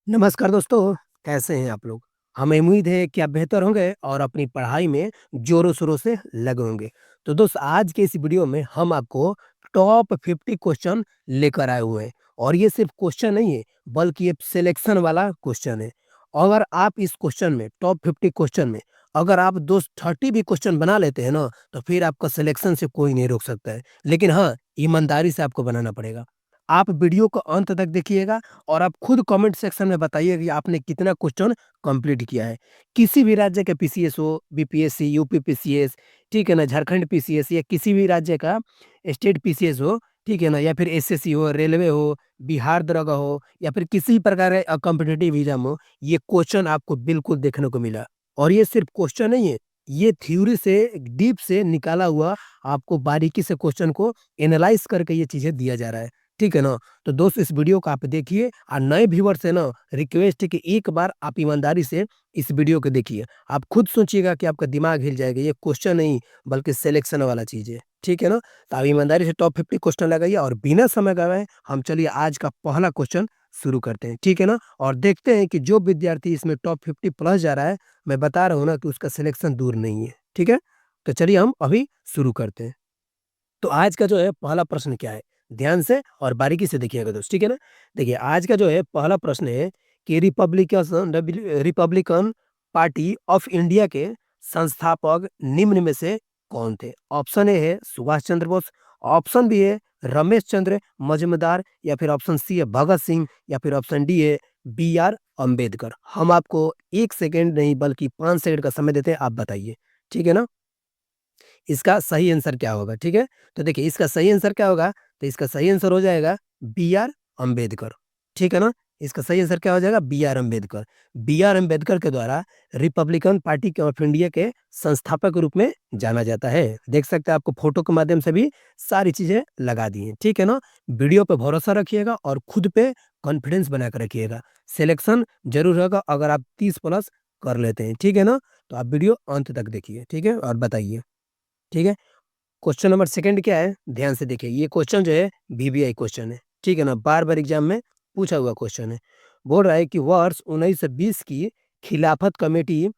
नमस्कार दोस्तों, कैसे हैं आप लोग? हमें उम्मीद है कि आप बेहतर होंगे और अपनी पढ़ाई में ज़ोरों-शोरों से लगे होंगे। तो दोस्त आज के इस वीडियो में हम आपको टॉप 50 क्वेश्चन लेकर आए हुए हैं और ये सिर्फ़ क्वेश्चन नहीं है, बल्कि ये सिलेक्शन वाला क्वेश्चन है। अगर आप इस क्वेश्चन में टॉप 50 क्वेश्चन में अगर आप दोस्त 30 भी क्वेश्चन बना लेते हैं ना, तो फिर आपका सिलेक्शन से कोई नहीं रोक सकता है। लेकिन हाँ, ईमानदारी से आपको बनाना पड़ेगा। आप वीडियो को अंत तक देखिएगा और आप खुद कमेंट सेक्शन में बताइए कि आपने कितना क्वेश्चन कंप्लीट किया है। किसी भी राज्य का पीसीएस हो, बीपीएससी, यूपी पीसीएस, ठीक है ना? झारखंड पीसीएस या किसी भी राज्य का स्टेट पीसीएस हो, ठीक है ना? या फिर एसएससी हो, रेलवे हो, बिहार दरोगा हो या फिर किसी भी प्रकार के कॉम्पिटिटिव एग्ज़ाम हो, ये क्वेश्चन आपको बिल्कुल देखने को मिला। और ये सिर्फ़ क्वेश्चन नहीं है, ये थ्योरी से डीप से निकाला हुआ आपको बारीकी से क्वेश्चन को एनालाइज़ करके ये चीज़ें दिया जा रहा है। ठीक है ना? तो दोस्त इस वीडियो को आप देखिए और नए व्यूअर से ना रिक्वेस्ट है कि एक बार आप ईमानदारी से इस वीडियो को देखिए। आप खुद सोचिएगा कि आपका दिमाग हिल जाएगा, ये क्वेश्चन नहीं बल्कि सिलेक्शन वाला चीज़ है। ठीक है ना? तो आप ईमानदारी से टॉप 50 क्वेश्चन लगाइए और बिना समय गवाए हम चलिए आज का पहला क्वेश्चन शुरू करते हैं। ठीक है ना? और देखते हैं कि जो विद्यार्थी इसमें टॉप 50 प्लस जा रहा है, मैं बता रहा हूँ ना कि उसका सिलेक्शन दूर नहीं है। ठीक है? तो चलिए हम अभी शुरू करते हैं। तो आज का जो है पहला प्रश्न क्या है? ध्यान से और बारीकी से देखिएगा दोस्त, ठीक है ना? देखिए आज का जो है पहला प्रश्न है कि रिपब्लिकन पार्टी ऑफ इंडिया के संस्थापक निम्न में से कौन थे? ऑप्शन ए है सुभाष चंद्र बोस, ऑप्शन बी है रमेश चंद्र मजूमदार या फिर ऑप्शन सी है भगत सिंह या फिर ऑप्शन डी है बी आर अम्बेडकर। हम आपको 1 सेकंड नहीं बल्कि 5 सेकंड का समय देते हैं, आप बताइए, ठीक है ना? इसका सही आंसर क्या होगा, ठीक है? तो देखिए इसका सही आंसर क्या होगा? तो इसका सही आंसर हो जाएगा बी आर अम्बेडकर, ठीक है ना? इसका सही आंसर क्या हो जाएगा? B R Ambedkar. B R Ambedkar के द्वारा रिपब्लिकन पार्टी के ऑफ इंडिया के संस्थापक के रूप में जाना जाता है। देख सकते हैं आपको फ़ोटो के माध्यम से भी सारी चीज़ें लगा दी हैं, ठीक है ना? वीडियो पे भरोसा रखिएगा और खुद पे कॉन्फिडेंस बना के रखिएगा। सिलेक्शन ज़रूर होगा अगर आप 30 प्लस कर लेते हैं, ठीक है ना? तो आप वीडियो अंत तक देखिए, ठीक है? और बताइए। ठीक है? क्वेश्चन नंबर सेकंड क्या है? ध्यान से देखिए, ये क्वेश्चन जो है वीवीआई क्वेश्चन है, ठीक है ना? बार-बार एग्ज़ाम में पूछा हुआ क्वेश्चन है। बोल रहा है कि वर्ष 1920 की खिलाफत कमेटी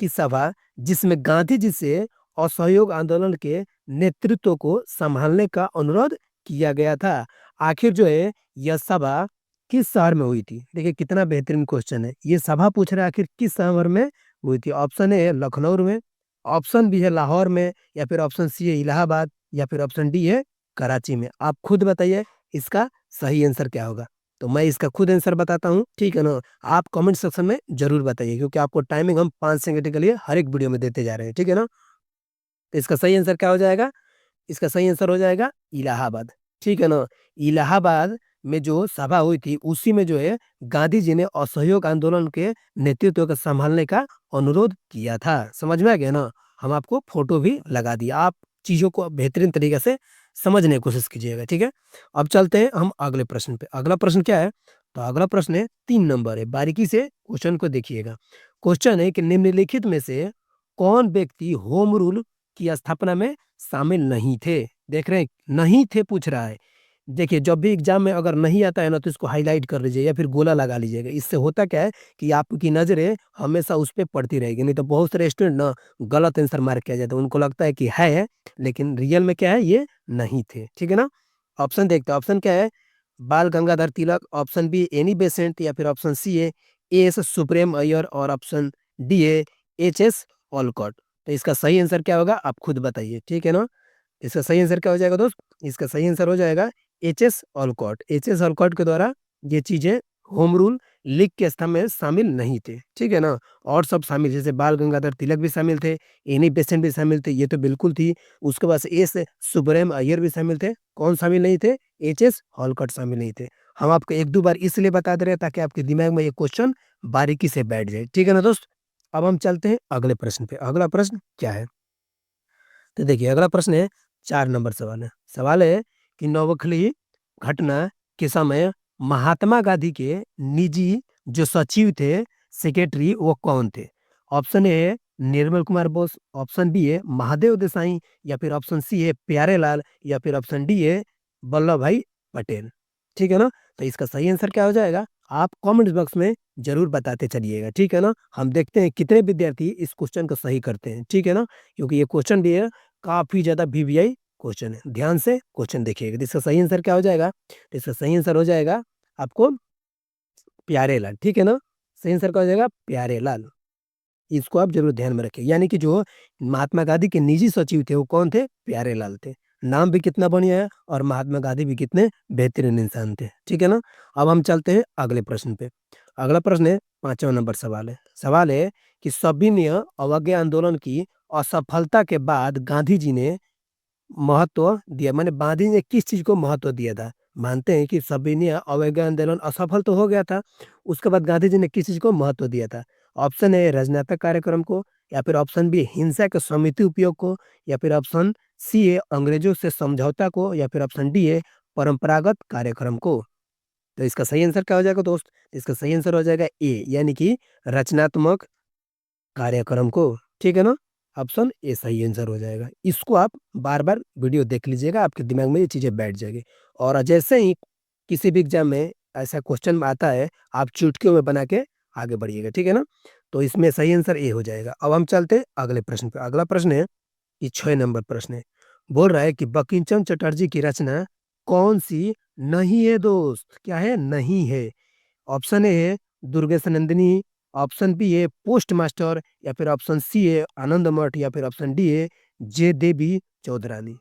की सभा जिसमें गांधी जी से असहयोग आंदोलन के नेतृत्व को संभालने का अनुरोध किया गया था। आखिर जो है यह सभा किस शहर में हुई थी? देखिए कितना बेहतरीन क्वेश्चन है। ये सभा पूछ रहा है आखिर किस शहर में हुई थी? ऑप्शन ए है लखनऊ में, ऑप्शन बी है लाहौर में या फिर ऑप्शन सी है इलाहाबाद या फिर ऑप्शन डी है कराची में। आप खुद बताइए इसका सही आंसर क्या होगा? तो मैं इसका खुद आंसर बताता हूँ, ठीक है ना? आप कमेंट सेक्शन में ज़रूर बताइए क्योंकि आपको टाइमिंग हम 5 सेकंड के लिए हर एक वीडियो में देते जा रहे हैं, ठीक है ना? तो इसका सही आंसर क्या हो जाएगा? इसका सही आंसर हो जाएगा इलाहाबाद, ठीक है ना? इलाहाबाद में जो सभा हुई थी, उसी में जो है गांधी जी ने असहयोग आंदोलन के नेतृत्व को संभालने का अनुरोध किया था। समझ में आ गया ना? हम आपको फ़ोटो भी लगा दिया। आप चीज़ों को बेहतरीन तरीके से समझने की कोशिश कीजिएगा, ठीक है? अब चलते हैं हम अगले प्रश्न पे। अगला प्रश्न क्या है? तो अगला प्रश्न है 3 नंबर है, बारीकी से क्वेश्चन को देखिएगा। क्वेश्चन है कि निम्नलिखित में से कौन व्यक्ति होम रूल की स्थापना में शामिल नहीं थे? देख रहे हैं, नहीं थे पूछ रहा है। देखिए, जब भी एग्ज़ाम में अगर नहीं आता है ना, तो इसको हाइलाइट कर लीजिए या फिर गोला लगा लीजिएगा। इससे होता क्या है कि आपकी नज़रें हमेशा उस पे पड़ती रहेगी, नहीं तो बहुत सारे स्टूडेंट ना गलत आंसर मार्क किया जाता है। उनको लगता है कि है, लेकिन रियल में क्या है, ये नहीं थे। ठीक है ना? ऑप्शन देखते हैं, ऑप्शन क्या है? बाल Gangadhar Tilak, option be Annie Besant या फिर ऑप्शन सी है एएस सुप्रीम अय्यर और ऑप्शन डी है एचएस ओलकॉट। तो इसका सही आंसर क्या होगा? आप खुद बताइए, ठीक है ना? इसका सही आंसर क्या हो जाएगा दोस्त? इसका सही आंसर हो जाएगा एचएस ओलकॉट। एचएस ओलकॉट के द्वारा ये चीज़ें होम रूल लीग के स्तंभ में शामिल नहीं थे, ठीक है ना? और सब शामिल जैसे बाल गंगाधर तिलक भी शामिल थे, एनी बेसेंट भी शामिल थे, ये तो बिल्कुल थी। उसके बाद से एस सुब्रह्म अय्यर भी शामिल थे। कौन शामिल नहीं थे? एचएस ओलकॉट शामिल नहीं थे। हम आपको 1-2 बार इसलिए बता दे रहे हैं ताकि आपके दिमाग में ये क्वेश्चन बारीकी से बैठ जाए, ठीक है ना दोस्त? अब हम चलते हैं अगले प्रश्न पे। अगला प्रश्न क्या है? तो देखिए अगला प्रश्न है 4 नंबर सवाल है। सवाल है कि नोबखली घटना के समय महात्मा गांधी के निजी जो सचिव थे, सेक्रेटरी वो कौन थे? ऑप्शन ए है निर्मल कुमार बोस, ऑप्शन बी है महादेव देसाई या फिर ऑप्शन सी है प्यारेलाल या फिर ऑप्शन डी है वल्लभ भाई पटेल। ठीक है ना? तो इसका सही आंसर क्या हो जाएगा? आप कमेंट बॉक्स में ज़रूर बताते चलिएगा, ठीक है ना? हम देखते हैं कितने विद्यार्थी इस क्वेश्चन को सही करते हैं, ठीक है ना? क्योंकि ये क्वेश्चन भी है काफ़ी ज़्यादा वीवीआई क्वेश्चन है। ध्यान से क्वेश्चन देखिएगा। तो इसका सही आंसर क्या हो जाएगा? तो इसका सही आंसर हो जाएगा आपको प्यारेलाल, ठीक है ना? सही आंसर क्या हो जाएगा? प्यारेलाल। इसको आप ज़रूर ध्यान में रखें। यानी कि जो महात्मा गांधी के निजी सचिव थे, वो कौन थे? प्यारेलाल थे। नाम भी कितना बढ़िया है और महात्मा गांधी भी कितने बेहतरीन इंसान थे। ठीक है ना? अब हम चलते हैं अगले प्रश्न पे। अगला प्रश्न है 5वाँ नंबर सवाल है। सवाल है कि सविनय अवज्ञा आंदोलन की असफलता के बाद गांधी जी ने महत्व दिया, माने गांधी जी ने किस चीज़ को महत्व दिया था? मानते हैं कि सविनय अवज्ञा आंदोलन असफल तो हो गया था, उसके बाद गांधी जी ने किस चीज़ को महत्व दिया था? ऑप्शन ए राजनीतिक कार्यक्रम को, या फिर ऑप्शन बी हिंसा के समिति उपयोग को, या फिर ऑप्शन सी है अंग्रेजों से समझौता को, या फिर ऑप्शन डी है परंपरागत कार्यक्रम को। तो इसका सही आंसर क्या हो जाएगा दोस्त? इसका सही आंसर हो जाएगा ए, यानी कि रचनात्मक कार्यक्रम को, ठीक है ना? ऑप्शन ए सही आंसर हो जाएगा। इसको आप बार-बार वीडियो देख लीजिएगा, आपके दिमाग में ये चीज़ें बैठ जाएगी और जैसे ही किसी भी एग्ज़ाम में ऐसा क्वेश्चन आता है, आप चुटकियों में बना के आगे बढ़िएगा, ठीक है ना? तो इसमें सही आंसर ए हो जाएगा। अब हम चलते हैं अगले प्रश्न पे। अगला प्रश्न है, ये 6 नंबर प्रश्न है। बोल रहा है कि बंकिम चटर्जी की रचना कौन-सी नहीं है दोस्त? क्या है? नहीं है। ऑप्शन ए है दुर्गेश नंदिनी, ऑप्शन बी है पोस्ट मास्टर, या फिर ऑप्शन सी है आनंद मठ, या फिर ऑप्शन डी है जे देवी चौधरानी।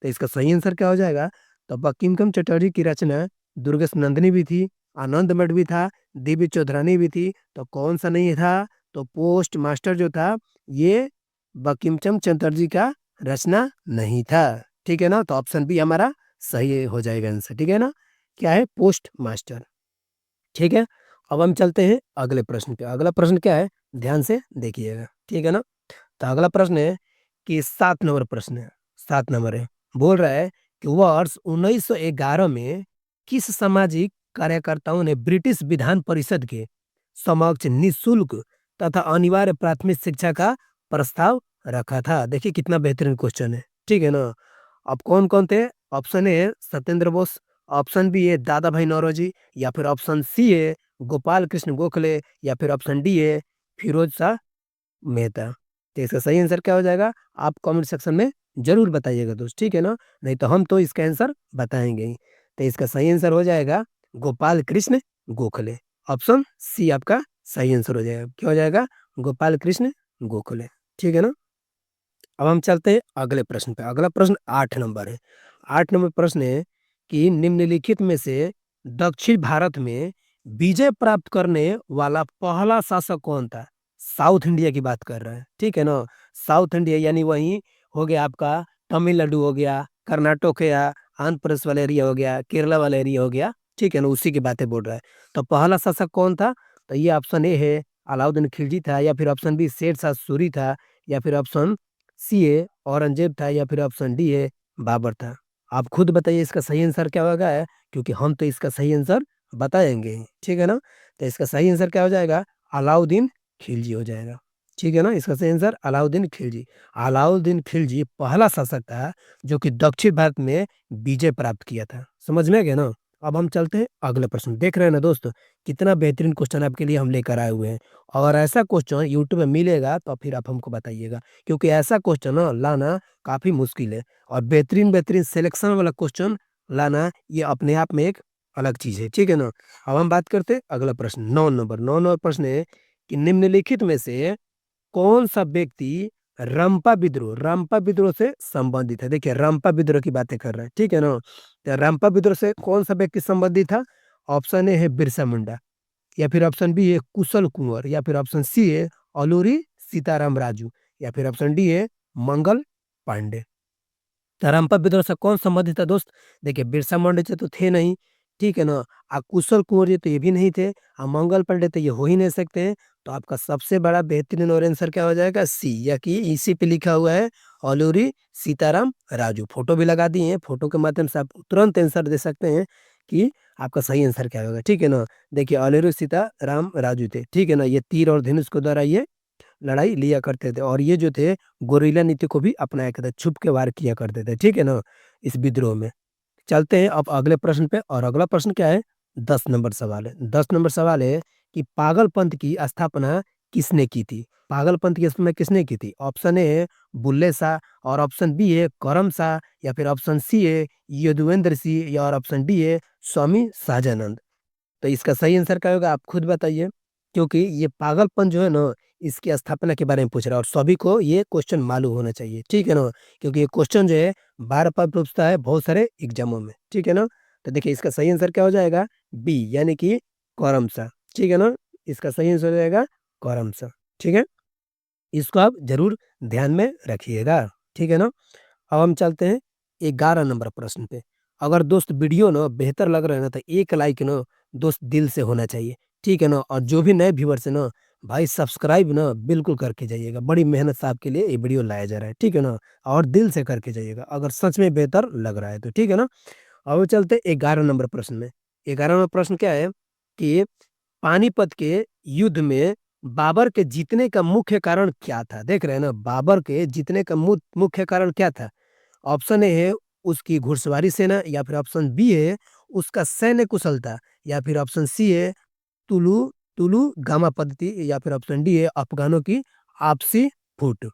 तो इसका सही आंसर क्या हो जाएगा? तो बंकिम चटर्जी की रचना दुर्गेश नंदिनी भी थी, आनंद मठ भी था, देवी चौधरानी भी थी, तो कौन सा नहीं था? तो पोस्ट मास्टर जो था, ये बंकिम चटर्जी का रचना नहीं था। ठीक है ना? तो ऑप्शन बी हमारा सही हो जाएगा आंसर, ठीक है ना? क्या है? Post master. ठीक है? अब हम चलते हैं अगले प्रश्न पे। अगला प्रश्न क्या है? ध्यान से देखिएगा, ठीक है ना? तो अगला प्रश्न है कि 7 नंबर प्रश्न है, 7 नंबर है। बोल रहा है कि वर्ष 1911 में किस सामाजिक कार्यकर्ताओं ने ब्रिटिश विधान परिषद के समक्ष निःशुल्क तथा अनिवार्य प्राथमिक शिक्षा का प्रस्ताव रखा था? देखिए कितना बेहतरीन क्वेश्चन है, ठीक है ना? अब कौन-कौन थे? ऑप्शन ए है सत्येंद्र बोस, ऑप्शन बी है दादा भाई नौरोजी, या फिर ऑप्शन सी है गोपाल कृष्ण गोखले, या फिर ऑप्शन डी है फिरोज शाह मेहता। तो इसका सही आंसर क्या हो जाएगा? आप कमेंट सेक्शन में ज़रूर बताइएगा दोस्त, ठीक है ना? नहीं तो हम तो इसका आंसर बताएँगे ही। तो इसका सही आंसर हो जाएगा गोपाल कृष्ण गोखले। ऑप्शन सी आपका सही आंसर हो जाएगा। क्या हो जाएगा? गोपाल कृष्ण गोखले। ठीक है ना? अब हम चलते हैं अगले प्रश्न पे। अगला प्रश्न 8 नंबर है। 8 नंबर प्रश्न है कि निम्नलिखित में से दक्षिण भारत में विजय प्राप्त करने वाला पहला शासक कौन था? साउथ इंडिया की बात कर रहे हैं, ठीक है ना? साउथ इंडिया यानी वहीं हो गया आपका तमिलनाडु हो गया, कर्नाटक हो गया, आंध्र प्रदेश वाला एरिया हो गया, केरला वाला एरिया हो गया, ठीक है ना? उसी की बातें बोल रहा है। तो पहला शासक कौन था? तो ये ऑप्शन ए है अलाउद्दीन खिलजी था, या फिर ऑप्शन बी शेरशाह सूरी था, या फिर ऑप्शन सी है औरंगजेब था, या फिर ऑप्शन डी है बाबर था। आप खुद बताइए इसका सही आंसर क्या होगा है? क्योंकि हम तो इसका सही आंसर बताएँगे ही, ठीक है ना? तो इसका सही आंसर क्या हो जाएगा? अलाउद्दीन खिलजी हो जाएगा, ठीक है ना? इसका सही आंसर अलाउद्दीन खिलजी। अलाउद्दीन खिलजी पहला शासक था जो कि दक्षिण भारत में विजय प्राप्त किया था। समझ में आ गया ना? अब हम चलते हैं अगले प्रश्न। देख रहे हैं ना दोस्त, कितना बेहतरीन क्वेश्चन आपके लिए हम लेकर आए हुए हैं। अगर ऐसा क्वेश्चन यूट्यूब में मिलेगा तो फिर आप हमको बताइएगा, क्योंकि ऐसा क्वेश्चन ना लाना काफ़ी मुश्किल है और बेहतरीन-बेहतरीन सिलेक्शन वाला क्वेश्चन लाना ये अपने आप में एक अलग चीज़ है, ठीक है ना? अब हम बात करते हैं अगला प्रश्न 9 नंबर प्रश्न है कि निम्नलिखित में से कौन-सा व्यक्ति रंपा विद्रोह से संबंधित है? देखिए रंपा विद्रोह की बातें कर रहे हैं, ठीक है ना? तो रंपा विद्रोह से कौन-सा व्यक्ति संबंधित था? ऑप्शन ए है बिरसा मुंडा, या फिर ऑप्शन बी है कुशल कुंवर, या फिर ऑप्शन सी है अलूरी सीताराम राजू, या फिर ऑप्शन डी है मंगल पांडे। धरमपा विद्रोह से कौन संबंधित था दोस्त? देखिए बिरसा मुंडा जी तो थे नहीं, ठीक है ना? कुशल कुंवर जी तो ये भी नहीं थे, मंगल पांडे तो ये हो ही नहीं सकते हैं। तो आपका सबसे बड़ा बेहतरीन और आंसर क्या हो जाएगा? सी, या कि इसी पे लिखा हुआ है अलूरी सीताराम राजू। फोटो भी लगा दिए हैं, फोटो के माध्यम से आप तुरंत आंसर दे सकते हैं कि आपका सही आंसर क्या होगा, ठीक है ना? देखिए अलूरी सीताराम राजू थे, ठीक है ना? ये तीर और धनुष के द्वारा ये लड़ाई लिया करते थे और ये जो थे गोरिल्ला नीति को भी अपनाया करते थे, छुप के वार किया करते थे, ठीक है ना? इस विद्रोह में। चलते हैं अब अगले प्रश्न पे और अगला प्रश्न क्या है? 10 नंबर सवाल है। 10 नंबर सवाल है कि पागलपंथ की स्थापना किसने की थी? पागलपंथ की स्थापना किसने की थी? ऑप्शन ए है बुल्ले शाह, और ऑप्शन बी है करम शाह, या फिर ऑप्शन सी है यदुवेंद्र सिंह, या और ऑप्शन डी है स्वामी सहजानंद। तो इसका सही आंसर क्या होगा, आप खुद बताइए। क्योंकि ये पागलपन जो है ना, इसकी स्थापना के बारे में पूछ रहा है, और सभी को ये क्वेश्चन मालूम होना चाहिए, ठीक है ना। क्योंकि ये क्वेश्चन जो है बार बार पूछता है बहुत सारे एग्जामों में, ठीक है ना। तो देखिए इसका सही आंसर क्या हो जाएगा, बी यानी कि करमसा, ठीक है ना। इसका सही आंसर हो जाएगा करमसा, ठीक है। इसको आप जरूर ध्यान में रखिएगा, ठीक है ना। अब हम चलते हैं 11 नंबर प्रश्न पे। अगर दोस्त वीडियो ना बेहतर लग रहा है ना, तो एक लाइक ना दोस्त दिल से होना चाहिए, ठीक है ना। और जो भी नए व्यूअर्स है ना, भाई सब्सक्राइब ना बिल्कुल करके जाइएगा, बड़ी मेहनत से आपके लिए ये वीडियो लाया जा रहा है, ठीक है ना। और दिल से करके जाइएगा अगर सच में बेहतर लग रहा है तो, ठीक है ना। अब चलते 11 नंबर प्रश्न में। 11 नंबर प्रश्न क्या है कि पानीपत के युद्ध में बाबर के जीतने का मुख्य कारण क्या था? देख रहे हैं ना, बाबर के जीतने का मुख्य कारण क्या था? ऑप्शन ए है उसकी घुड़सवारी सेना, या फिर ऑप्शन बी है उसका सैन्य कुशलता, या फिर ऑप्शन सी है तुलु तुलु गामा पद्धति, या फिर ऑप्शन डी है अफगानों की आपसी फूट।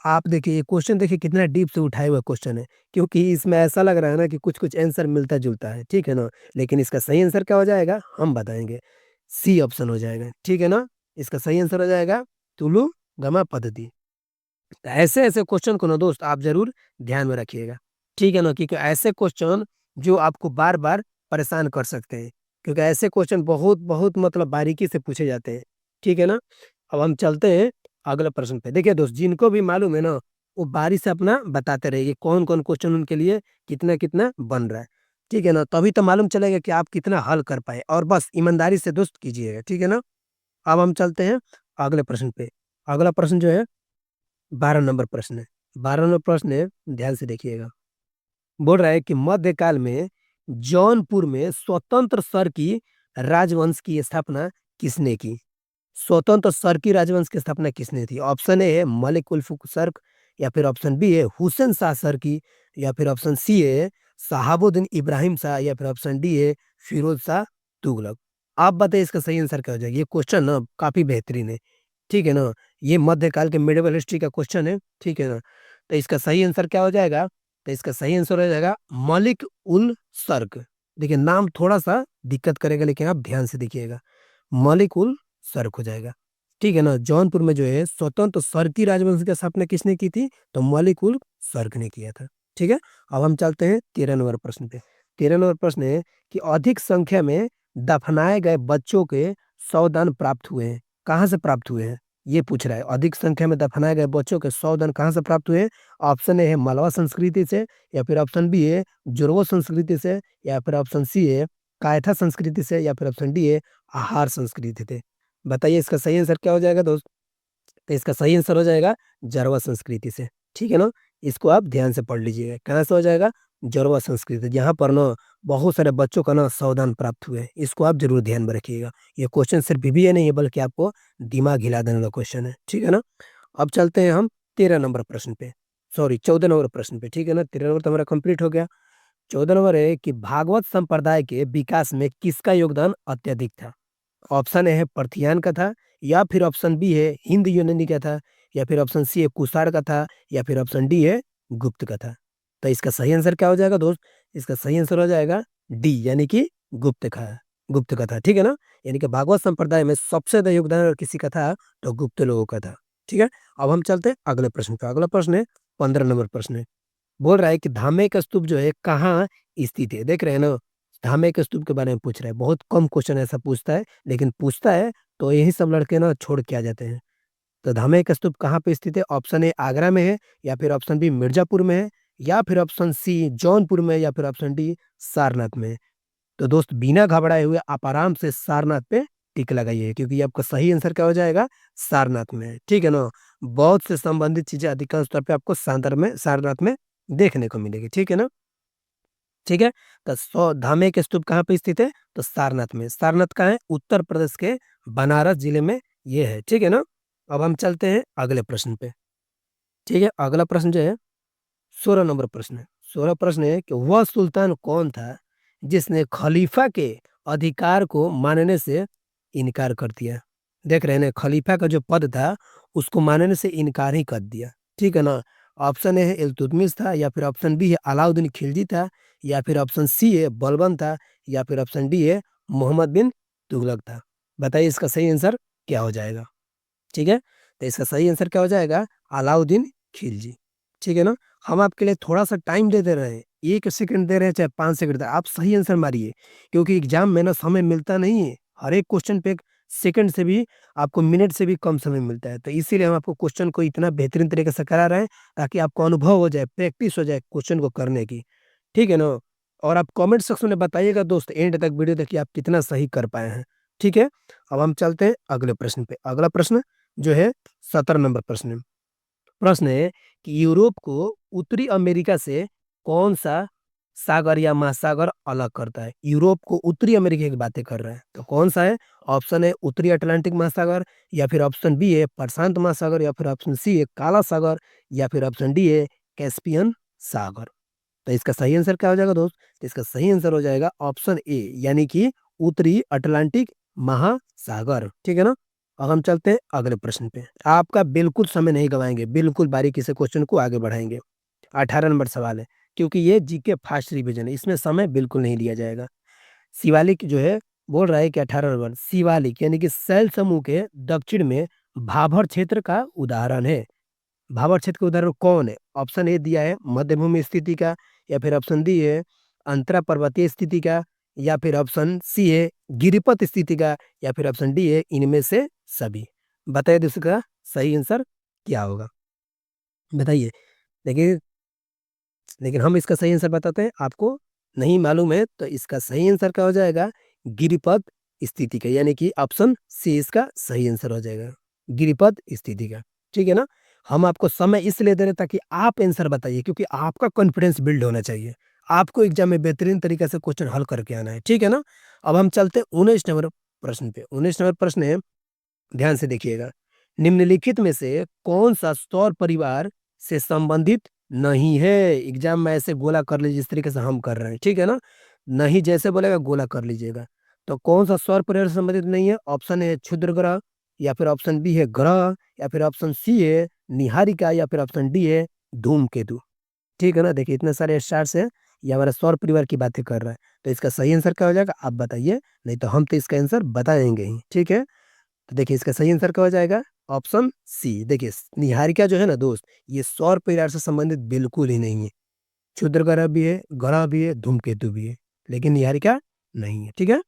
आप देखिए ये क्वेश्चन देखिए कितना डीप से उठाया हुआ क्वेश्चन है, क्योंकि इसमें ऐसा लग रहा है ना कि कुछ कुछ आंसर मिलता जुलता है, ठीक है ना। लेकिन इसका सही आंसर क्या हो जाएगा हम बताएंगे, सी ऑप्शन हो जाएगा, ठीक है ना। इसका सही आंसर हो जाएगा तुलु गमा पद्धति। तो ऐसे ऐसे क्वेश्चन को ना दोस्त आप जरूर ध्यान में रखिएगा, ठीक है ना। क्योंकि ऐसे क्वेश्चन जो आपको बार बार परेशान कर सकते हैं, क्योंकि ऐसे क्वेश्चन बहुत बहुत मतलब बारीकी से पूछे जाते हैं, ठीक है ना। अब हम चलते हैं अगले प्रश्न पे। देखिए दोस्त जिनको भी मालूम है ना, वो बारी से अपना बताते रहिए कौन कौन क्वेश्चन उनके लिए कितना कितना बन रहा है, ठीक है ना। तभी तो मालूम चलेगा कि आप कितना हल कर पाए, और बस ईमानदारी से दोस्त कीजिएगा, ठीक है ना। अब हम चलते हैं अगले प्रश्न पे। अगला प्रश्न जो है 12 नंबर प्रश्न है। 12 नंबर प्रश्न है, ध्यान से देखिएगा। बोल रहा है कि मध्यकाल में जौनपुर में स्वतंत्र सर की राजवंश की स्थापना किसने की? स्वतंत्र सर की राजवंश की स्थापना किसने थी? ऑप्शन ए है मलिक उल्फ सर्क, या फिर ऑप्शन बी है हुसैन शाह सर की, या फिर ऑप्शन सी है शहाबुद्दीन इब्राहिम शाह, या फिर ऑप्शन डी है फिरोज शाह तुगलक। आप बताइए इसका सही आंसर क्या हो जाएगा। ये क्वेश्चन ना काफी बेहतरीन है, ठीक है ना। ये मध्यकाल के मिडिवल हिस्ट्री का क्वेश्चन है, ठीक है ना। तो इसका सही आंसर क्या हो जाएगा, तो इसका सही आंसर हो जाएगा मलिक उल सर्क। देखिए नाम थोड़ा सा दिक्कत करेगा, लेकिन आप ध्यान से देखिएगा, मलिक उल सर्क हो जाएगा, ठीक है ना। जौनपुर में जो है स्वतंत्र सर्की राजवंश की स्थापना किसने की थी? तो मलिक उल सर्क ने किया था, ठीक है। अब हम चलते हैं 13 नंबर प्रश्न पे। 13 नंबर प्रश्न है कि अधिक संख्या में दफनाए गए बच्चों के सौदान प्राप्त हुए हैं, कहाँ से प्राप्त हुए हैं? ये पूछ रहा है, अधिक संख्या में दफनाए गए बच्चों के सौदान कहाँ से प्राप्त हुए हैं? ऑप्शन ए है मालवा संस्कृति से, या फिर ऑप्शन बी है जुड़वा संस्कृति से, या फिर ऑप्शन सी है कायथा संस्कृति से, या फिर ऑप्शन डी है आहार संस्कृति से। बताइए इसका सही आंसर क्या हो जाएगा दोस्त। तो इसका सही आंसर हो जाएगा जरवा संस्कृति से, ठीक है ना। इसको आप ध्यान से पढ़ लीजिएगा, कहाँ से हो जाएगा, जरवा संस्कृति, जहाँ पर ना बहुत सारे बच्चों का ना सौदान प्राप्त हुए हैं। इसको आप जरूर ध्यान में रखिएगा। ये क्वेश्चन सिर्फ बीबीए नहीं है, बल्कि आपको दिमाग हिला देने वाला क्वेश्चन है, ठीक है ना। अब चलते हैं हम 13 नंबर प्रश्न पे, सॉरी 14 नंबर प्रश्न पे, ठीक है ना। 13 नंबर तो हमारा कंप्लीट हो गया। 14 नंबर है कि भागवत संप्रदाय के विकास में किसका योगदान अत्यधिक था? ऑप्शन ए है पर्थियान का था, या फिर ऑप्शन बी है हिंद यूनानी का था, या फिर ऑप्शन सी है कुषाण का था, या फिर ऑप्शन डी है गुप्त का था। तो इसका सही आंसर क्या हो जाएगा दोस्त? इसका सही आंसर हो जाएगा डी यानी कि गुप्त का था, ठीक है ना। यानी कि भागवत संप्रदाय में सबसे ज्यादा योगदान अगर किसी का था तो गुप्त लोगों का था, ठीक है। अब हम चलते हैं अगले प्रश्न पे। अगला प्रश्न है 15 नंबर प्रश्न है। बोल रहा है कि धामे का स्तूप जो है कहाँ स्थित है? देख रहे हैं ना, धामे के स्तूप के बारे में पूछ रहा है। बहुत कम क्वेश्चन ऐसा पूछता है, लेकिन पूछता है तो यही सब लड़के ना छोड़ के आ जाते हैं। तो धामे का स्तूप कहाँ पे स्थित है? ऑप्शन ए आगरा में है, या फिर ऑप्शन बी मिर्जापुर में है, या फिर ऑप्शन सी जौनपुर में, या फिर ऑप्शन डी सारनाथ में है। तो दोस्त बिना घबराए हुए आप आराम से सारनाथ पे टिक लगाइए, क्योंकि आपका सही आंसर क्या हो जाएगा, सारनाथ में है, ठीक है ना। बहुत से संबंधित चीजें अधिकांश तौर पे आपको सारनाथ में देखने को मिलेगी, ठीक है ना। ठीक है। तो सौ धामे के स्तूप कहाँ पे स्थित है? तो सारनाथ में। सारनाथ कहाँ है? उत्तर प्रदेश के बनारस जिले में ये है, ठीक है ना। अब हम चलते हैं अगले प्रश्न पे, ठीक है। अगला प्रश्न जो है 16 नंबर प्रश्न है। 16 प्रश्न है कि वह सुल्तान कौन था जिसने खलीफा के अधिकार को मानने से इनकार कर दिया। देख रहे हैं ना, खलीफा का जो पद था उसको मानने से इनकार ही कर दिया। ठीक है ना? ऑप्शन ए है इल्तुतमिश था, या फिर ऑप्शन बी है अलाउद्दीन खिलजी था, या फिर ऑप्शन सी है बलबन था, या फिर ऑप्शन डी है मोहम्मद बिन तुगलक था। बताइए इसका सही आंसर क्या हो जाएगा? ठीक है? तो इसका सही आंसर क्या हो जाएगा? अलाउद्दीन खिलजी। ठीक है ना? हम आपके लिए थोड़ा-सा टाइम दे रहे हैं। 1 सेकंड दे रहे हैं चाहे 5 सेकंड दे आप सही आंसर मारिए, क्योंकि एग्ज़ाम में ना समय मिलता नहीं है। हर एक क्वेश्चन पे सेकंड से भी आपको मिनट से भी कम समय मिलता है। तो इसीलिए हम आपको क्वेश्चन को इतना बेहतरीन तरीके से करा रहे हैं, ताकि आपको अनुभव हो जाए, प्रैक्टिस हो जाए क्वेश्चन को करने की। ठीक है ना? और आप कमेंट सेक्शन में बताइएगा दोस्त एंड तक वीडियो देखिए आप कितना सही कर पाए हैं। ठीक है? अब हम चलते हैं अगले प्रश्न पे। अगला प्रश्न जो है 17 नंबर प्रश्न। प्रश्न है कि यूरोप को उत्तरी अमेरिका से कौन-सा सागर या महासागर अलग करता है? यूरोप को उत्तरी अमेरिका की बातें कर रहे हैं, तो कौन-सा है? ऑप्शन है उत्तरी अटलांटिक महासागर, या फिर ऑप्शन बी है प्रशांत महासागर, या फिर ऑप्शन सी है काला सागर, या फिर ऑप्शन डी है कैस्पियन सागर। तो इसका सही आंसर क्या हो जाएगा दोस्त? तो इसका सही आंसर हो जाएगा ऑप्शन ए, यानी कि उत्तरी अटलांटिक महासागर। ठीक है ना? अब हम चलते हैं अगले प्रश्न पे। आपका बिल्कुल समय नहीं गँवाएँगे, बिल्कुल बारीकी से क्वेश्चन को आगे बढ़ाएँगे। 18 नंबर सवाल है, क्योंकि ये जीके फास्ट रिवीजन है, इसमें समय बिल्कुल नहीं लिया जाएगा। शिवालिक जो है बोल रहा है कि 18 नंबर शिवालिक यानी कि शैल समूह के दक्षिण में भाभर क्षेत्र का उदाहरण है। भाभर क्षेत्र का उदाहरण कौन है? ऑप्शन ए दिया है मध्यभूमि स्थिति का, या फिर ऑप्शन डी है अंतरा पर्वतीय स्थिति का, या फिर ऑप्शन सी है गिरिपथ स्थिति का, या फिर ऑप्शन डी है इनमें से सभी। बताइए दोस्तों इसका सही आंसर क्या होगा? बताइए। देखिए, लेकिन हम इसका सही आंसर बताते हैं, आपको नहीं मालूम है तो इसका सही आंसर क्या हो जाएगा? गिरिपथ स्थिति का, यानी कि ऑप्शन सी इसका सही आंसर हो जाएगा, गिरिपथ स्थिति का। ठीक है ना? हम आपको समय इसलिए दे रहे हैं ताकि आप आंसर बताइए, क्योंकि आपका कॉन्फिडेंस बिल्ड होना चाहिए। आपको एग्ज़ाम में बेहतरीन तरीके से क्वेश्चन हल करके आना है। ठीक है ना? अब हम चलते हैं 19 नंबर प्रश्न पे। 19 नंबर प्रश्न है, ध्यान से देखिएगा। निम्नलिखित में से कौन-सा सौर परिवार से संबंधित नहीं है? एग्ज़ाम में ऐसे गोला कर लीजिए जिस तरीके से हम कर रहे हैं, ठीक है ना? नहीं जैसे बोलेगा गोला कर लीजिएगा। तो कौन-सा सौर परिवार से संबंधित नहीं है? ऑप्शन ए क्षुद्र ग्रह, या फिर ऑप्शन बी है ग्रह, या फिर ऑप्शन सी है नीहारिका, या फिर ऑप्शन डी है धूमकेतु। ठीक है ना? देखिए इतने सारे स्टार्स हैं, ये हमारा सौर परिवार की बातें कर रहा है। तो इसका सही आंसर क्या हो जाएगा? आप बताइए, नहीं तो हम तो इसका आंसर बताएँगे ही, ठीक है? तो देखिए इसका सही आंसर क्या हो जाएगा? Option C. देखिए निहारिका जो है ना दोस्त, ये सौर परिवार से संबंधित बिल्कुल ही नहीं है। क्षुद्र ग्रह भी है, धूमकेतु भी है, लेकिन निहारिका नहीं है। ठीक है?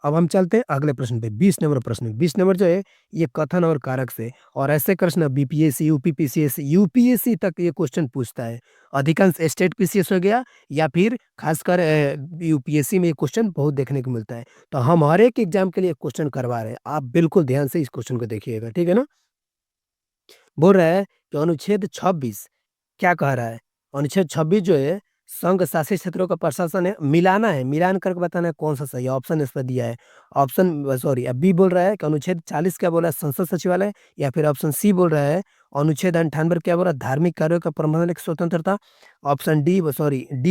अब हम चलते हैं अगले प्रश्न पे, 20 नंबर प्रश्न। 20 नंबर जो है ये कथन और कारक से, और ऐसे प्रश्न बीपीएससी, यूपीपीसीएस, यूपीएससी तक ये क्वेश्चन पूछता है। अधिकांश स्टेट पीसीएस हो गया, या फिर खासकर यूपीएससी में ये क्वेश्चन बहुत देखने को मिलता है। तो हम हर एक एग्जाम के लिए क्वेश्चन करवा रहे हैं। आप बिल्कुल ध्यान से इस क्वेश्चन को देखिएगा, ठीक है ना? बोल रहा है कि अनुच्छेद 26 क्या कह रहा है? अनुच्छेद 26 जो है संघ शासित क्षेत्रों का प्रशासन है, मिलाना है, मिलान करके बताना है कौन-सा सही है, ऑप्शन इस पे दिया है। ऑप्शन सॉरी बी बोल रहा है कि अनुच्छेद 40 क्या बोला है संसद सचिवालय, या फिर ऑप्शन सी बोल रहा है अनुच्छेद 98 क्या बोल रहा है धार्मिक कार्यों का प्रबंधन की स्वतंत्रता। ऑप्शन डी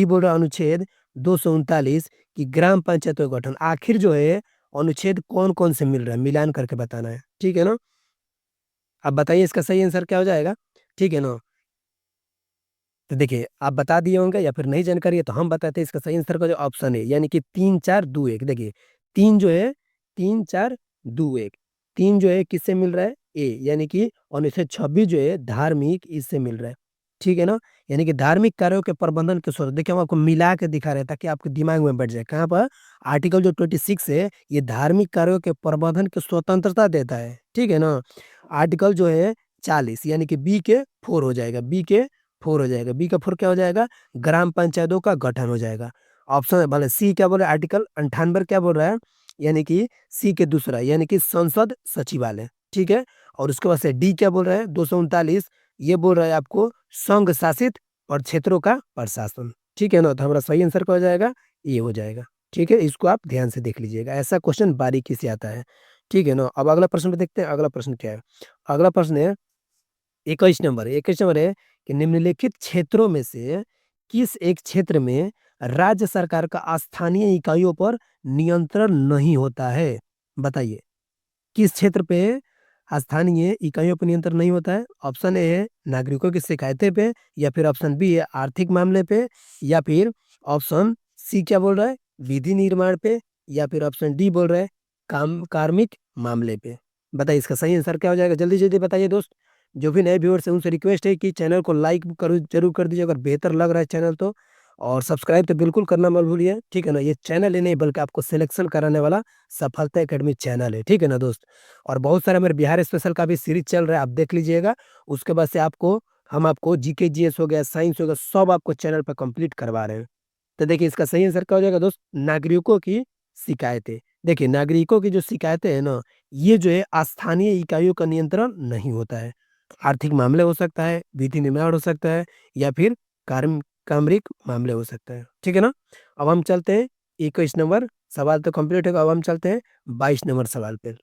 बोल रहा है अनुच्छेद 239 की ग्राम पंचायतों का गठन। आखिर जो है अनुच्छेद कौन-कौन से मिल रहा है, मिलान करके बताना है। ठीक है ना? अब बताइए इसका सही आंसर क्या हो जाएगा? ठीक है ना? तो देखिए, आप बता दिए होंगे या फिर नहीं जानकारी है तो हम बताते हैं इसका सही आंसर का जो ऑप्शन है यानी कि 3, 4, 2, 1 देखिए 3 जो है 3, 4, 2, 1 3 जो है किससे मिल रहा है? ए यानी कि अनुच्छेद 26 जो है धार्मिक इससे मिल रहा है। ठीक है ना? यानी कि धार्मिक कार्यों के प्रबंधन के स्रोत देखिए हम आपको मिला के दिखा रहे हैं ताकि आपके दिमाग में बैठ जाए। कहाँ पर? आर्टिकल जो 26 है ये धार्मिक कार्यों के प्रबंधन की स्वतंत्रता देता है। ठीक है ना? आर्टिकल जो है 40 यानी कि बी के 4 हो जाएगा, बी के 4 हो जाएगा। बी का 4 क्या हो जाएगा? ग्राम पंचायतों का गठन हो जाएगा। ऑप्शन मतलब सी क्या बोल रहा है? आर्टिकल 98 क्या बोल रहा है? यानी कि सी के दूसरा यानी कि संसद सचिवालय, ठीक है? और उसके बाद से डी क्या बोल रहा है? 239 ये बोल रहा है आपको संघ शासित और क्षेत्रों का प्रशासन, ठीक है ना? तो हमारा सही आंसर क्या हो जाएगा? ये हो जाएगा, ठीक है? इसको आप ध्यान से देख लीजिएगा, ऐसा क्वेश्चन बारीकी से आता है, ठीक है ना? अब अगला प्रश्न पे देखते हैं, अगला प्रश्न क्या है? अगला प्रश्न है 21 नंबर है 21 नंबर है कि निम्नलिखित क्षेत्रों में से किस एक क्षेत्र में राज्य सरकार का स्थानीय इकाइयों पर नियंत्रण नहीं होता है? बताइए, किस क्षेत्र पे स्थानीय इकाइयों पर नियंत्रण नहीं होता है? ऑप्शन ए है नागरिकों की शिकायतें पे, या फिर ऑप्शन बी है आर्थिक मामले पे, या फिर ऑप्शन सी क्या बोल रहा है विधि निर्माण पे, या फिर ऑप्शन डी बोल रहा है कार्मिक मामले पे। बताइए इसका सही आंसर क्या हो जाएगा, जल्दी जल्दी बताइए दोस्त। जो भी नए व्यूअर्स हैं उनसे रिक्वेस्ट है कि चैनल को लाइक करो जरूर कर दीजिए अगर बेहतर लग रहा है चैनल तो, और सब्सक्राइब तो बिल्कुल करना मत भूलिए, ठीक है ना। ये चैनल ही नहीं बल्कि आपको सिलेक्शन कराने वाला सफलता एकेडमी चैनल है, ठीक है ना दोस्त। और बहुत सारे मेरे बिहार स्पेशल का भी सीरीज चल रहा है, आप देख लीजिएगा। उसके बाद से आपको हम आपको जीके जीएस हो गया, साइंस हो गया, सब आपको चैनल पर कंप्लीट करवा रहे हैं। तो देखिए इसका सही आंसर क्या हो जाएगा दोस्त, नागरिकों की शिकायतें। देखिए नागरिकों की जो शिकायतें हैं ना, ये जो है स्थानीय इकाइयों का नियंत्रण नहीं होता है। आर्थिक मामले हो सकता है, विधि निर्माण हो सकता है, या फिर कार्म कामरिक मामले हो सकता है, ठीक है ना। अब हम चलते हैं 21 नंबर सवाल तो कंप्लीट होगा, अब हम चलते हैं 22 नंबर सवाल पे।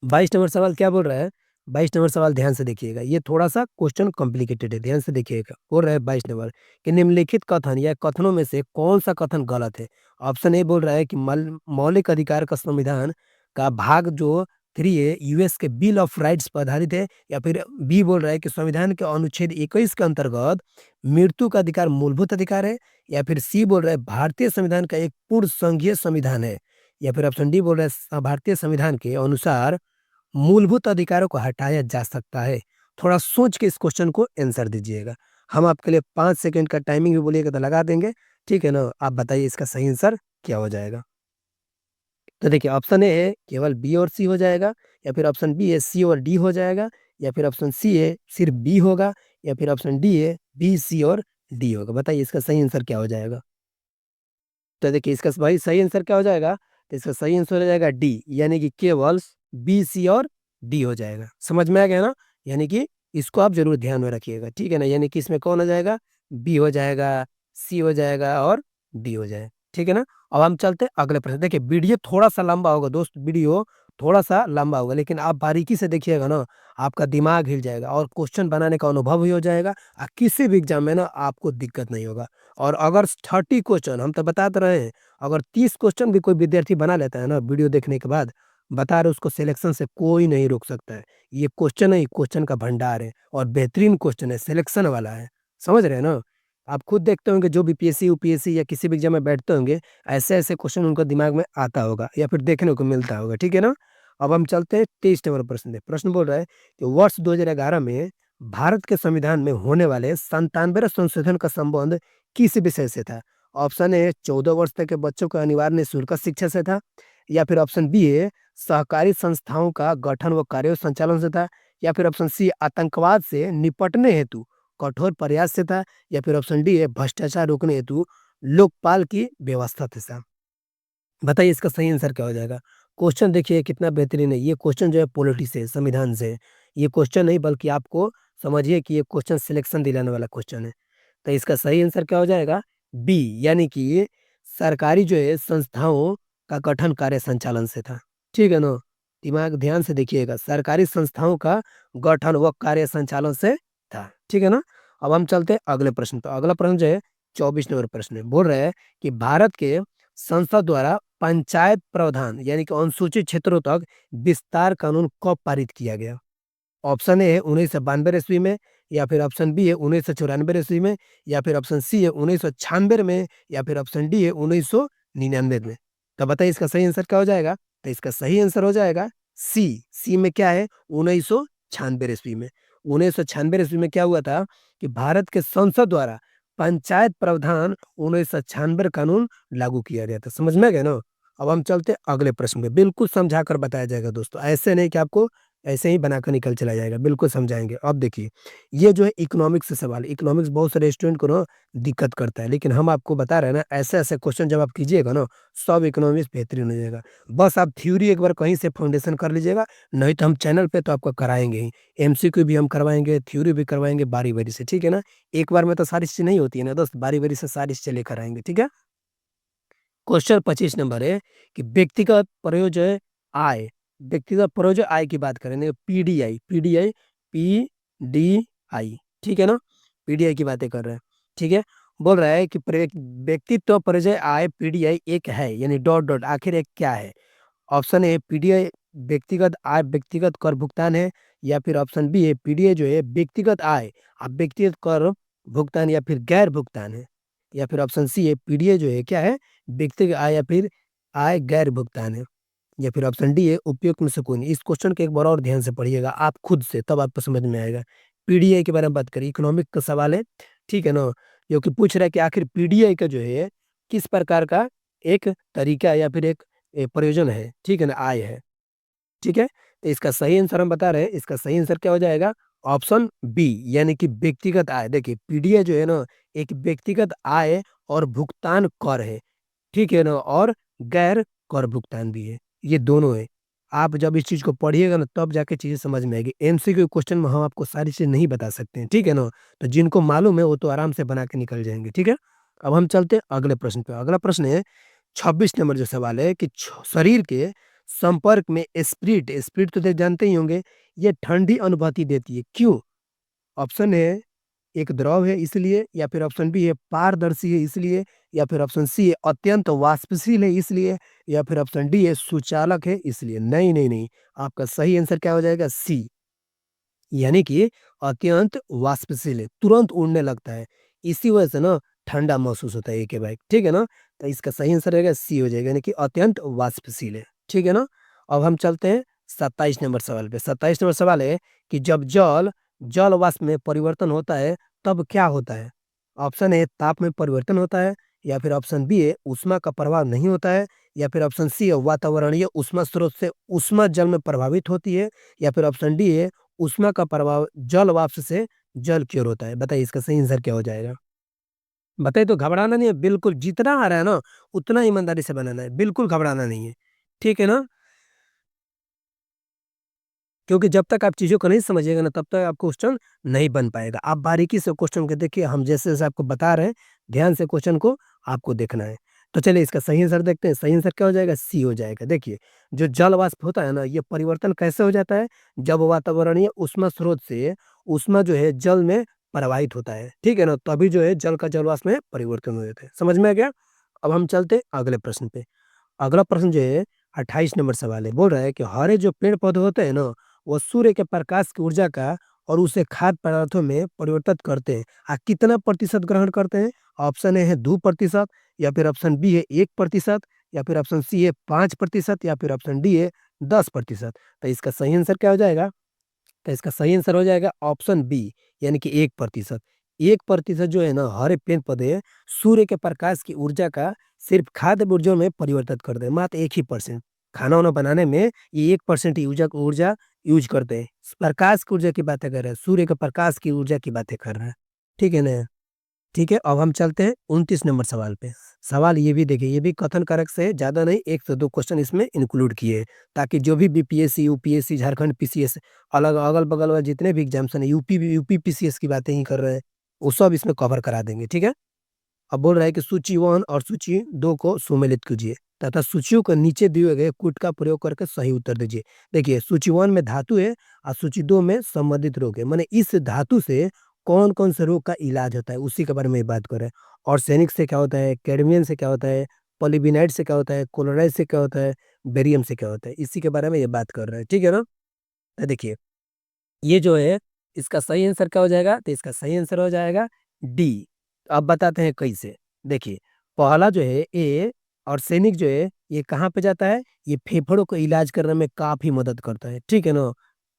22 नंबर सवाल क्या बोल रहा है, 22 नंबर सवाल ध्यान से देखिएगा, ये थोड़ा सा क्वेश्चन कॉम्प्लिकेटेड है, ध्यान से देखिएगा। बोल रहा है 22 नंबर कि निम्नलिखित कथन या कथनों में से कौन सा कथन गलत है। ऑप्शन ए बोल रहा है कि मौलिक अधिकार का संविधान का भाग जो 3 है यूएस के बिल ऑफ राइट्स पर आधारित है, या फिर बी बोल रहा है कि संविधान के अनुच्छेद 21 के अंतर्गत मृत्यु का अधिकार मूलभूत अधिकार है, या फिर सी बोल रहा है भारतीय संविधान का एक पूर्ण संघीय संविधान है, या फिर ऑप्शन डी बोल रहा है भारतीय संविधान के अनुसार मूलभूत अधिकारों को हटाया जा सकता है। थोड़ा सोच के इस क्वेश्चन को आंसर दीजिएगा। हम आपके लिए 5 सेकंड का टाइमिंग भी बोलिएगा तो लगा देंगे, ठीक है ना। आप बताइए इसका सही आंसर क्या हो जाएगा। तो देखिए ऑप्शन ए है केवल बी और सी हो जाएगा, या फिर ऑप्शन बी है सी और डी हो जाएगा, या फिर ऑप्शन सी है सिर्फ बी होगा, या फिर ऑप्शन डी है बी सी और डी होगा। बताइए इसका सही आंसर क्या हो जाएगा। तो देखिए इसका भाई सही आंसर क्या हो जाएगा, तो इसका सही आंसर हो जाएगा डी, यानी कि केवल बी सी और डी हो जाएगा। समझ में आ गया ना, यानी कि इसको आप जरूर ध्यान में रखिएगा, ठीक है ना। यानी कि इसमें कौन हो जाएगा, बी हो जाएगा, सी हो जाएगा और डी हो जाएगा, ठीक है ना। अब हम चलते हैं अगले प्रश्न। देखिए वीडियो थोड़ा सा लंबा होगा दोस्त, वीडियो थोड़ा सा लंबा होगा, लेकिन आप बारीकी से देखिएगा ना, आपका दिमाग हिल जाएगा और क्वेश्चन बनाने का अनुभव भी हो जाएगा, और किसी भी एग्जाम में ना आपको दिक्कत नहीं होगा। और अगर 30 क्वेश्चन हम तो बताते रहे हैं, अगर 30 क्वेश्चन भी कोई विद्यार्थी बना लेता है ना वीडियो देखने के बाद, बता रहे उसको सिलेक्शन से कोई नहीं रोक सकता है। ये क्वेश्चन है, क्वेश्चन का भंडार है, और बेहतरीन क्वेश्चन है, सिलेक्शन वाला है। समझ रहे हैं ना। आप खुद देखते होंगे जो भी पीएससी यूपीएससी या किसी भी एग्जाम में बैठते होंगे, ऐसे ऐसे क्वेश्चन उनका दिमाग में आता होगा या फिर देखने को मिलता होगा, ठीक है ना। अब हम चलते हैं 23 नंबर प्रश्न पे। प्रश्न बोल रहा है कि वर्ष 2011 में भारत के संविधान में होने वाले 97वें संशोधन का संबंध किस विषय से था। ऑप्शन ए 14 वर्ष तक के बच्चों को अनिवार्य निःशुल्क शिक्षा से था, या फिर ऑप्शन बी है सहकारी संस्थाओं का गठन व कार्य संचालन से था, या फिर ऑप्शन सी आतंकवाद से निपटने हेतु कठोर प्रयास से था, या फिर ऑप्शन डी है भ्रष्टाचार रोकने हेतु लोकपाल की व्यवस्था से था। बताइए इसका सही आंसर क्या हो जाएगा। क्वेश्चन देखिए कितना बेहतरीन है, ये क्वेश्चन जो है पॉलिटी से, संविधान से। ये क्वेश्चन नहीं बल्कि आपको समझिए कि ये क्वेश्चन सिलेक्शन दिलाने वाला क्वेश्चन है। तो इसका सही आंसर क्या हो जाएगा, बी, यानी कि सरकारी जो है संस्थाओं का गठन कार्य संचालन से था, ठीक है ना। दिमाग ध्यान से देखिएगा, सरकारी संस्थाओं का गठन व कार्य संचालन से था, ठीक है ना। अब हम चलते हैं अगले प्रश्न पर। अगला प्रश्न जो है 24 नंबर प्रश्न है, बोल रहे हैं कि भारत के संसद द्वारा पंचायत प्रावधान यानी कि अनुसूचित क्षेत्रों तक विस्तार कानून कब पारित किया गया। ऑप्शन ए है 1992 ईस्वी में, या फिर ऑप्शन बी है 1994 ईस्वी में, या फिर ऑप्शन सी है 1996 में, या फिर ऑप्शन डी है 1999 में। तो बताइए इसका सही आंसर क्या हो जाएगा। तो इसका सही आंसर हो जाएगा सी। सी में क्या है, 1996 ईस्वी में। 1996 ईस्वी में क्या हुआ था कि भारत के संसद द्वारा पंचायत प्रावधान 1996 कानून लागू किया गया था। समझ में गए ना। अब हम चलते अगले प्रश्न में, बिल्कुल समझाकर बताया जाएगा दोस्तों, ऐसे नहीं कि आपको ऐसे ही बनाकर निकल चला जाएगा, बिल्कुल समझाएंगे। अब देखिए ये जो है इकोनॉमिक्स से सवाल, इकोनॉमिक्स बहुत सारे स्टूडेंट को ना दिक्कत करता है, लेकिन हम आपको बता रहे हैं ना, ऐसे ऐसे क्वेश्चन जब आप कीजिएगा ना, सब इकोनॉमिक्स बेहतरीन हो जाएगा। बस आप थ्योरी एक बार कहीं से फाउंडेशन कर लीजिएगा, नहीं तो हम चैनल पे तो आपको कराएंगे ही, एमसीक्यू भी हम करवाएंगे, थ्योरी भी करवाएंगे बारी बारी से, ठीक है ना। एक बार में तो सारी चीजें नहीं होती है ना दोस्त, बारी बारी से सारी चीजें लेकर आएंगे, ठीक है। क्वेश्चन 25 नंबर है कि व्यक्तिगत प्रयोजन आय, व्यक्तिगत प्रयोजन आय की बात करें, पीडीआई, पीडीआई, पीडीआई, ठीक है ना, पीडीआई की बातें कर रहे हैं, ठीक है। बोल रहा है कि व्यक्तित्व परिचय आय पीडीआई एक है, यानी डॉट डॉट आखिर एक क्या है। ऑप्शन ए पीडीआई व्यक्तिगत आय व्यक्तिगत कर भुगतान है, या फिर ऑप्शन बी है पीडीआई जो है व्यक्तिगत आय अब व्यक्तिगत कर भुगतान या फिर गैर भुगतान है, या फिर ऑप्शन सी है पीडीआई जो है क्या है व्यक्तिगत आय या फिर आय गैर भुगतान है, या फिर ऑप्शन डी है उपयुक्त में से कोई नहीं। इस क्वेश्चन के एक बार और ध्यान से पढ़िएगा आप खुद से, तब आपको समझ में आएगा। पीडीआई के बारे में बात करें, इकोनॉमिक का सवाल है, ठीक है ना, जो कि पूछ रहा है कि आखिर पीडीआई का जो है किस प्रकार का एक तरीका या फिर एक प्रयोजन है, ठीक है ना, आय है, ठीक है। तो इसका सही आंसर हम बता रहे हैं, इसका सही आंसर क्या हो जाएगा, ऑप्शन बी, यानी कि व्यक्तिगत आय। देखिए पीडीआई जो है ना एक व्यक्तिगत आय और भुगतान कर है, ठीक है ना, और गैर कर भुगतान भी है, ये दोनों है। आप जब इस चीज को पढ़िएगा ना तब जाके चीजें समझ में आएगी। एमसीक्यू क्वेश्चन में हम आपको सारी चीजें नहीं बता सकते हैं, ठीक है ना, तो जिनको मालूम है वो तो आराम से बना के निकल जाएंगे, ठीक है। अब हम चलते हैं अगले प्रश्न पे। अगला प्रश्न है 26 नंबर जो सवाल है कि शरीर के संपर्क में स्प्रिट स्प्रिट तो जानते ही होंगे, ये ठंडी अनुभूति देती है, क्यों। ऑप्शन है एक द्रव है इसलिए, या फिर ऑप्शन बी है पारदर्शी है इसलिए, या फिर ऑप्शन सी है अत्यंत वाष्पशील है इसलिए, या फिर ऑप्शन डी है सुचालक है इसलिए। नहीं नहीं नहीं, आपका सही आंसर क्या हो जाएगा, सी, यानी कि अत्यंत वाष्पशील है, तुरंत उड़ने लगता है, इसी वजह से ना ठंडा महसूस होता है एक बाइक, ठीक है ना। तो इसका सही आंसर रहेगा सी हो जाएगा, यानी कि अत्यंत वाष्पशील है, ठीक है ना। अब हम चलते हैं 27 नंबर सवाल पे। 27 नंबर सवाल है कि जब जल वाष्प में परिवर्तन होता है तब क्या होता है। ऑप्शन ए ताप में परिवर्तन होता है, या फिर ऑप्शन बी है ऊष्मा का प्रभाव नहीं होता है, या फिर ऑप्शन सी है वातावरणीय ऊष्मा स्रोत से ऊष्मा जल में प्रभावित होती है, या फिर ऑप्शन डी है ऊष्मा का प्रभाव जल वाष्प से जल की ओर होता है। बताइए इसका सही आंसर क्या हो जाएगा। बताइए, तो घबराना नहीं है, बिल्कुल जितना आ रहा है ना उतना ईमानदारी से बनाना है, बिल्कुल घबराना नहीं है, ठीक है ना। क्योंकि जब तक आप चीज़ों को नहीं समझिएगा ना तब तक आप क्वेश्चन नहीं बन पाएगा। आप बारीकी से क्वेश्चन को देखिए, हम जैसे-जैसे आपको बता रहे हैं, ध्यान से क्वेश्चन को आपको देखना है। तो चलिए इसका सही आंसर देखते हैं, सही आंसर क्या हो जाएगा, सी हो जाएगा। देखिए, जो जल वाष्प होता है ना, ये परिवर्तन कैसे हो जाता है, जब वातावरणीय ऊष्मा स्रोत से ऊष्मा जो है जल में प्रवाहित होता है, ठीक है ना, तभी जो है जल का जल वाष्प में परिवर्तन हो जाता है। समझ में आ गया? अब हम चलते हैं अगले प्रश्न पे। अगला प्रश्न जो है 28 नंबर सवाल है, बोल रहा है कि हरे जो पेड़ पौधे होते हैं ना वो सूर्य के प्रकाश की ऊर्जा का और उसे खाद्य पदार्थों में परिवर्तित करते हैं। कितना प्रतिशत ग्रहण करते हैं। ऑप्शन ए है 2%, या फिर ऑप्शन बी है 1%, या फिर ऑप्शन सी है 5%, या फिर ऑप्शन डी है 10%। तो इसका सही आंसर क्या हो जाएगा, तो इसका सही आंसर हो जाएगा ऑप्शन बी, यानी कि 1%। 1% जो है ना हरे पेड़ पौधे सूर्य के प्रकाश की ऊर्जा का सिर्फ खाद्य ऊर्जा में परिवर्तित कर दे, मात्र 1 ही % खाना वाना बनाने में ये 1% ही ऊर्जा ऊर्जा यूज करते हैं। प्रकाश की ऊर्जा की बातें कर रहे हैं, सूर्य के प्रकाश की ऊर्जा की बातें कर रहे हैं, ठीक है ना। ठीक है, अब हम चलते हैं 29 नंबर सवाल पे। सवाल ये भी देखिए, ये भी कथन कारक से ज़्यादा नहीं, 1 से 2 क्वेश्चन इसमें इंक्लूड किए हैं, ताकि जो भी बीपीएससी, यूपीएससी, झारखंड पीसीएस, अलग अगल-बगल वाले जितने भी एग्ज़ाम्स हैं, यूपी पीसीएस की बातें ही कर रहे हैं, वो सब इसमें कवर करा देंगे, ठीक है? अब बोल रहा है कि सूची 1 और सूची 2 को सुमेलित कीजिए तथा सूचियों के नीचे दिए गए कूट का प्रयोग करके सही उत्तर दीजिए। देखिए सूची 1 में धातु है और सूची 2 में संबंधित रोग है। माने इस धातु से कौन-कौन से रोग का इलाज होता है उसी के बारे में बात कर रहे हैं। आर्सेनिक से क्या होता है, कैडमियम से क्या होता है, पॉलीविनाइट से क्या होता है, क्लोराइड से क्या होता है, बेरियम से क्या होता है, इसी के बारे में ये बात कर रहे हैं। ठीक है ना? तो देखिए ये जो है इसका सही आंसर क्या हो जाएगा? तो इसका सही आंसर हो जाएगा डी। अब बताते हैं कैसे। देखिए पहला जो है ए आर्सेनिक जो है ये कहाँ पे जाता है? ये फेफड़ों को इलाज करने में काफ़ी मदद करता है। ठीक है ना?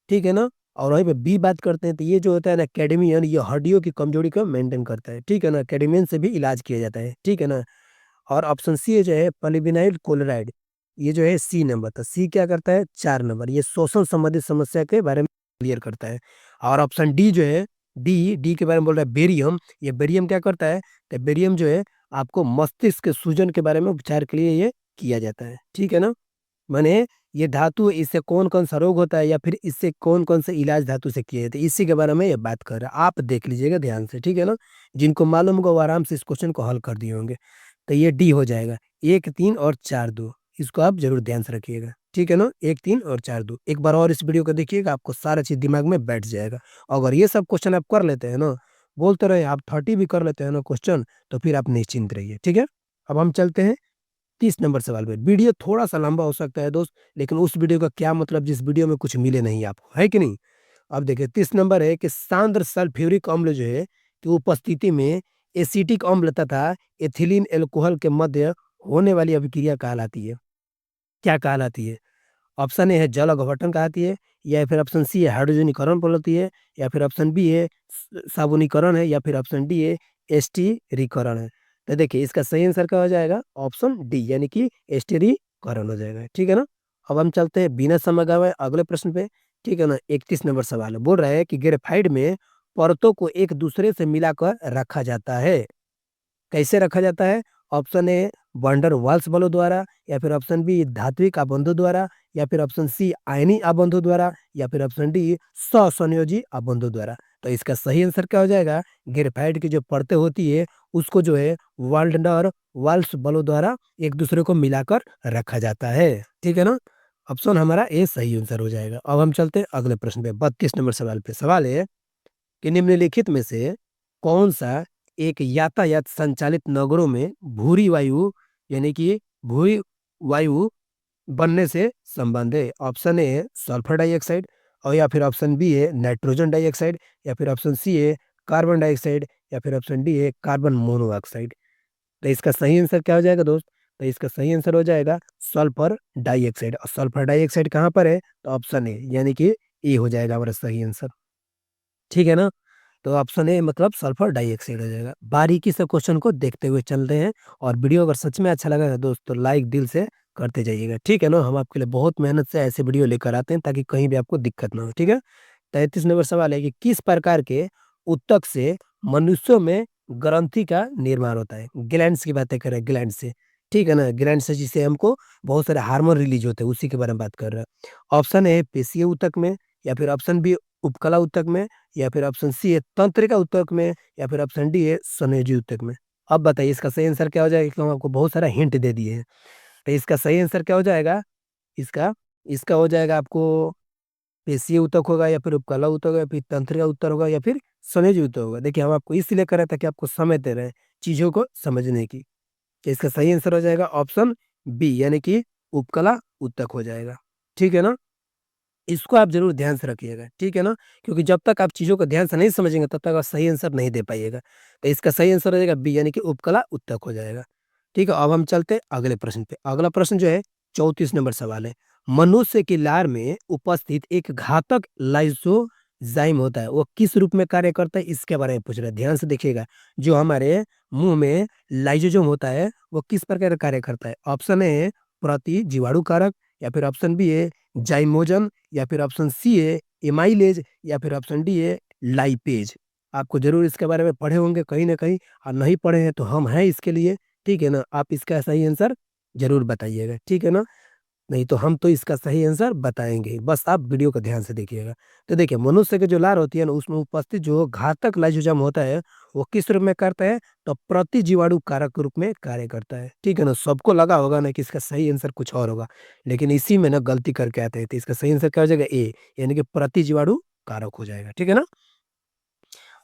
ठीक है ना? और वहीं पे बी बात करते हैं तो ये जो होता है ना कैडमियम, ये हड्डियों की कमजोरी को मेंटेन करता है। ठीक है ना? कैडमियम से भी इलाज किया जाता है। ठीक है ना? और ऑप्शन सी है जो है पॉलीविनाइल क्लोराइड, ये जो है सी नंबर, तो सी क्या करता है 4 नंबर, ये श्वसन संबंधित समस्या के बारे में क्लियर करता है। और ऑप्शन डी जो है डी के बारे में बोल रहा है बेरियम, ये बेरियम क्या करता है, तो बेरियम जो है आपको मस्तिष्क के सूजन के बारे में उपचार के लिए ये किया जाता है। ठीक है ना? माने ये धातु इससे कौन-कौन सा रोग होता है या फिर इससे कौन-कौन से इलाज धातु से किए जाते हैं, इसी के बारे में ये बात कर रहा है। आप देख लीजिएगा ध्यान से, ठीक है ना? जिनको मालूम होगा वो आराम से इस क्वेश्चन को हल कर दिए होंगे। तो ये डी हो जाएगा। 1, 3 और 4, 2 इसको आप ज़रूर ध्यान से रखिएगा। ठीक है ना? 1, 3 और 4, 2 एक बार और इस वीडियो को देखिएगा, आपको सारा चीज़ दिमाग में बैठ जाएगा। अगर ये सब क्वेश्चन आप कर लेते हैं ना, बोलते रहे, आप 30 भी कर लेते हैं ना क्वेश्चन, तो फिर आप निश्चिंत रहिए, ठीक है। अब हम चलते हैं 30 नंबर सवाल पे। वीडियो थोड़ा सा लंबा हो सकता है दोस्त, लेकिन उस वीडियो का क्या मतलब जिस वीडियो में कुछ मिले नहीं आपको, है कि नहीं। अब देखिए 30 नंबर है कि सांद्र सल्फ्यूरिक अम्ल जो है कि उपस्थिति में एसिटिक अम्ल तथा एथिलीन एल्कोहल के मध्य होने वाली अभिक्रिया कहलाती है। क्या कहलाती है? ऑप्शन ए है जल अपघटन कहती है, या फिर ऑप्शन सी है हाइड्रोजनीकरण बोलती है, या फिर ऑप्शन बी है साबुनीकरण है, या फिर ऑप्शन डी है एस्टिरीकरण है। तो देखिए इसका सही आंसर क्या हो जाएगा? ऑप्शन डी यानी कि एस्टिरीकरण हो जाएगा, ठीक है ना। अब हम चलते हैं बिना समय गवाए अगले प्रश्न पे, ठीक है ना। 31 नंबर सवाल है, बोल रहा है कि ग्रेफाइट में परतों को एक दूसरे से मिलाकर रखा जाता है। कैसे रखा जाता है? ऑप्शन ए वंडर वाल्स बलों द्वारा, या फिर ऑप्शन बी धात्विक आबंधों द्वारा, या फिर ऑप्शन सी आयनी आबंधों द्वारा, या फिर ऑप्शन डी स्वसंयोजी आबंधों द्वारा। तो इसका सही आंसर क्या हो जाएगा? ग्रेफाइट की जो परतें होती है उसको जो है वाल्डनर वाल्स बलों द्वारा एक दूसरे को मिलाकर रखा जाता है, ठीक है ना। ऑप्शन हमारा ए सही आंसर हो जाएगा। अब हम चलते हैं अगले प्रश्न पे, 32 नंबर सवाल पे। सवाल है कि निम्नलिखित में से कौन सा एक यातायात संचालित नगरों में भूरी वायु यानी कि भूरी वायु बनने से संबंध है? ऑप्शन ए है सल्फर डाइऑक्साइड, और या फिर ऑप्शन बी है नाइट्रोजन डाइऑक्साइड, या फिर ऑप्शन सी है कार्बन डाइऑक्साइड, या फिर ऑप्शन डी है कार्बन मोनोऑक्साइड। तो इसका सही आंसर क्या हो जाएगा दोस्त? तो इसका सही आंसर हो जाएगा सल्फर डाइऑक्साइड। और सल्फर डाइऑक्साइड कहाँ पर है? तो ऑप्शन ए यानी कि ए हो जाएगा हमारा सही आंसर, ठीक है ना। तो ऑप्शन ए मतलब सल्फर डाइऑक्साइड हो जाएगा। बारीकी से क्वेश्चन को देखते हुए चल रहे हैं, और वीडियो अगर सच में अच्छा लगा है दोस्त तो लाइक दिल से करते जाइएगा, ठीक है ना। हम आपके लिए बहुत मेहनत से ऐसे वीडियो लेकर आते हैं ताकि कहीं भी आपको दिक्कत ना हो, ठीक है। 33 नंबर सवाल है कि किस प्रकार के ऊतक से मनुष्यों में ग्रंथि का निर्माण होता है? ग्लैंड्स की बातें करें, ग्लैंड से, ठीक है ना। ग्लैंड से जिसे हमको बहुत सारे हार्मोन रिलीज होते हैं, उसी के बारे में बात कर रहे हैं। ऑप्शन ए पेशीय ऊतक में, या फिर ऑप्शन बी उपकला ऊतक में, या फिर ऑप्शन सी है तंत्रिका ऊतक में, या फिर ऑप्शन डी है संयोजी ऊतक में। अब बताइए इसका सही आंसर क्या हो जाएगा, क्योंकि हम आपको बहुत सारा हिंट दे दिए हैं। तो इसका सही आंसर क्या हो जाएगा? इसका इसका हो जाएगा आपको पेशीय ऊतक होगा, या फिर उपकला ऊतक होगा, या फिर तंत्रिका ऊतक होगा, या फिर संयोजी ऊतक होगा। देखिए हम आपको इसलिए कर रहे हैं ताकि आपको समय दे रहे हैं चीजों को समझने की। तो इसका सही आंसर हो जाएगा ऑप्शन बी यानी कि उपकला ऊतक हो जाएगा, ठीक है ना। इसको आप ज़रूर ध्यान से रखिएगा, ठीक है ना? क्योंकि जब तक आप चीज़ों को ध्यान से नहीं समझेंगे तब तक आप सही आंसर नहीं दे पाइएगा। तो इसका सही आंसर हो जाएगा बी यानी कि उपकला ऊतक हो जाएगा। ठीक है, अब हम चलते हैं अगले प्रश्न पे। अगला प्रश्न जो है 34 नंबर सवाल है। मनुष्य की लार में उपस्थित एक घातक लाइसोजाइम होता है, वो किस रूप में कार्य करता है इसके बारे में पूछ रहा है। ध्यान से देखिएगा, जो हमारे मुँह में लाइसोजाइम होता है वो किस प्रकार कार्य करता है? ऑप्शन ए है प्रतिजीवाणु कारक, या फिर ऑप्शन बी है जाइमोजन, या फिर ऑप्शन सी है एमाइलेज, या फिर ऑप्शन डी है लाइपेज। आपको ज़रूर इसके बारे में पढ़े होंगे कहीं न कहीं, और नहीं पढ़े हैं तो हम हैं इसके लिए, ठीक है ना? आप इसका सही आंसर ज़रूर बताइएगा, ठीक है ना? नहीं तो हम तो इसका सही आंसर बताएँगे ही, बस आप वीडियो को ध्यान से देखिएगा। तो देखिए मनुष्य की जो लार होती है ना उसमें उपस्थित जो घातक लाइसोजाइम होता है, वो किस रूप में करता है? तो प्रतिजीवाणु कारक के रूप में कार्य करता है, ठीक है ना? सबको लगा होगा ना कि इसका सही आंसर कुछ और होगा, लेकिन इसी में ना गलती करके आते हैं। तो इसका सही आंसर क्या हो जाएगा? ए, यानी कि प्रतिजीवाणु कारक हो जाएगा, ठीक है ना?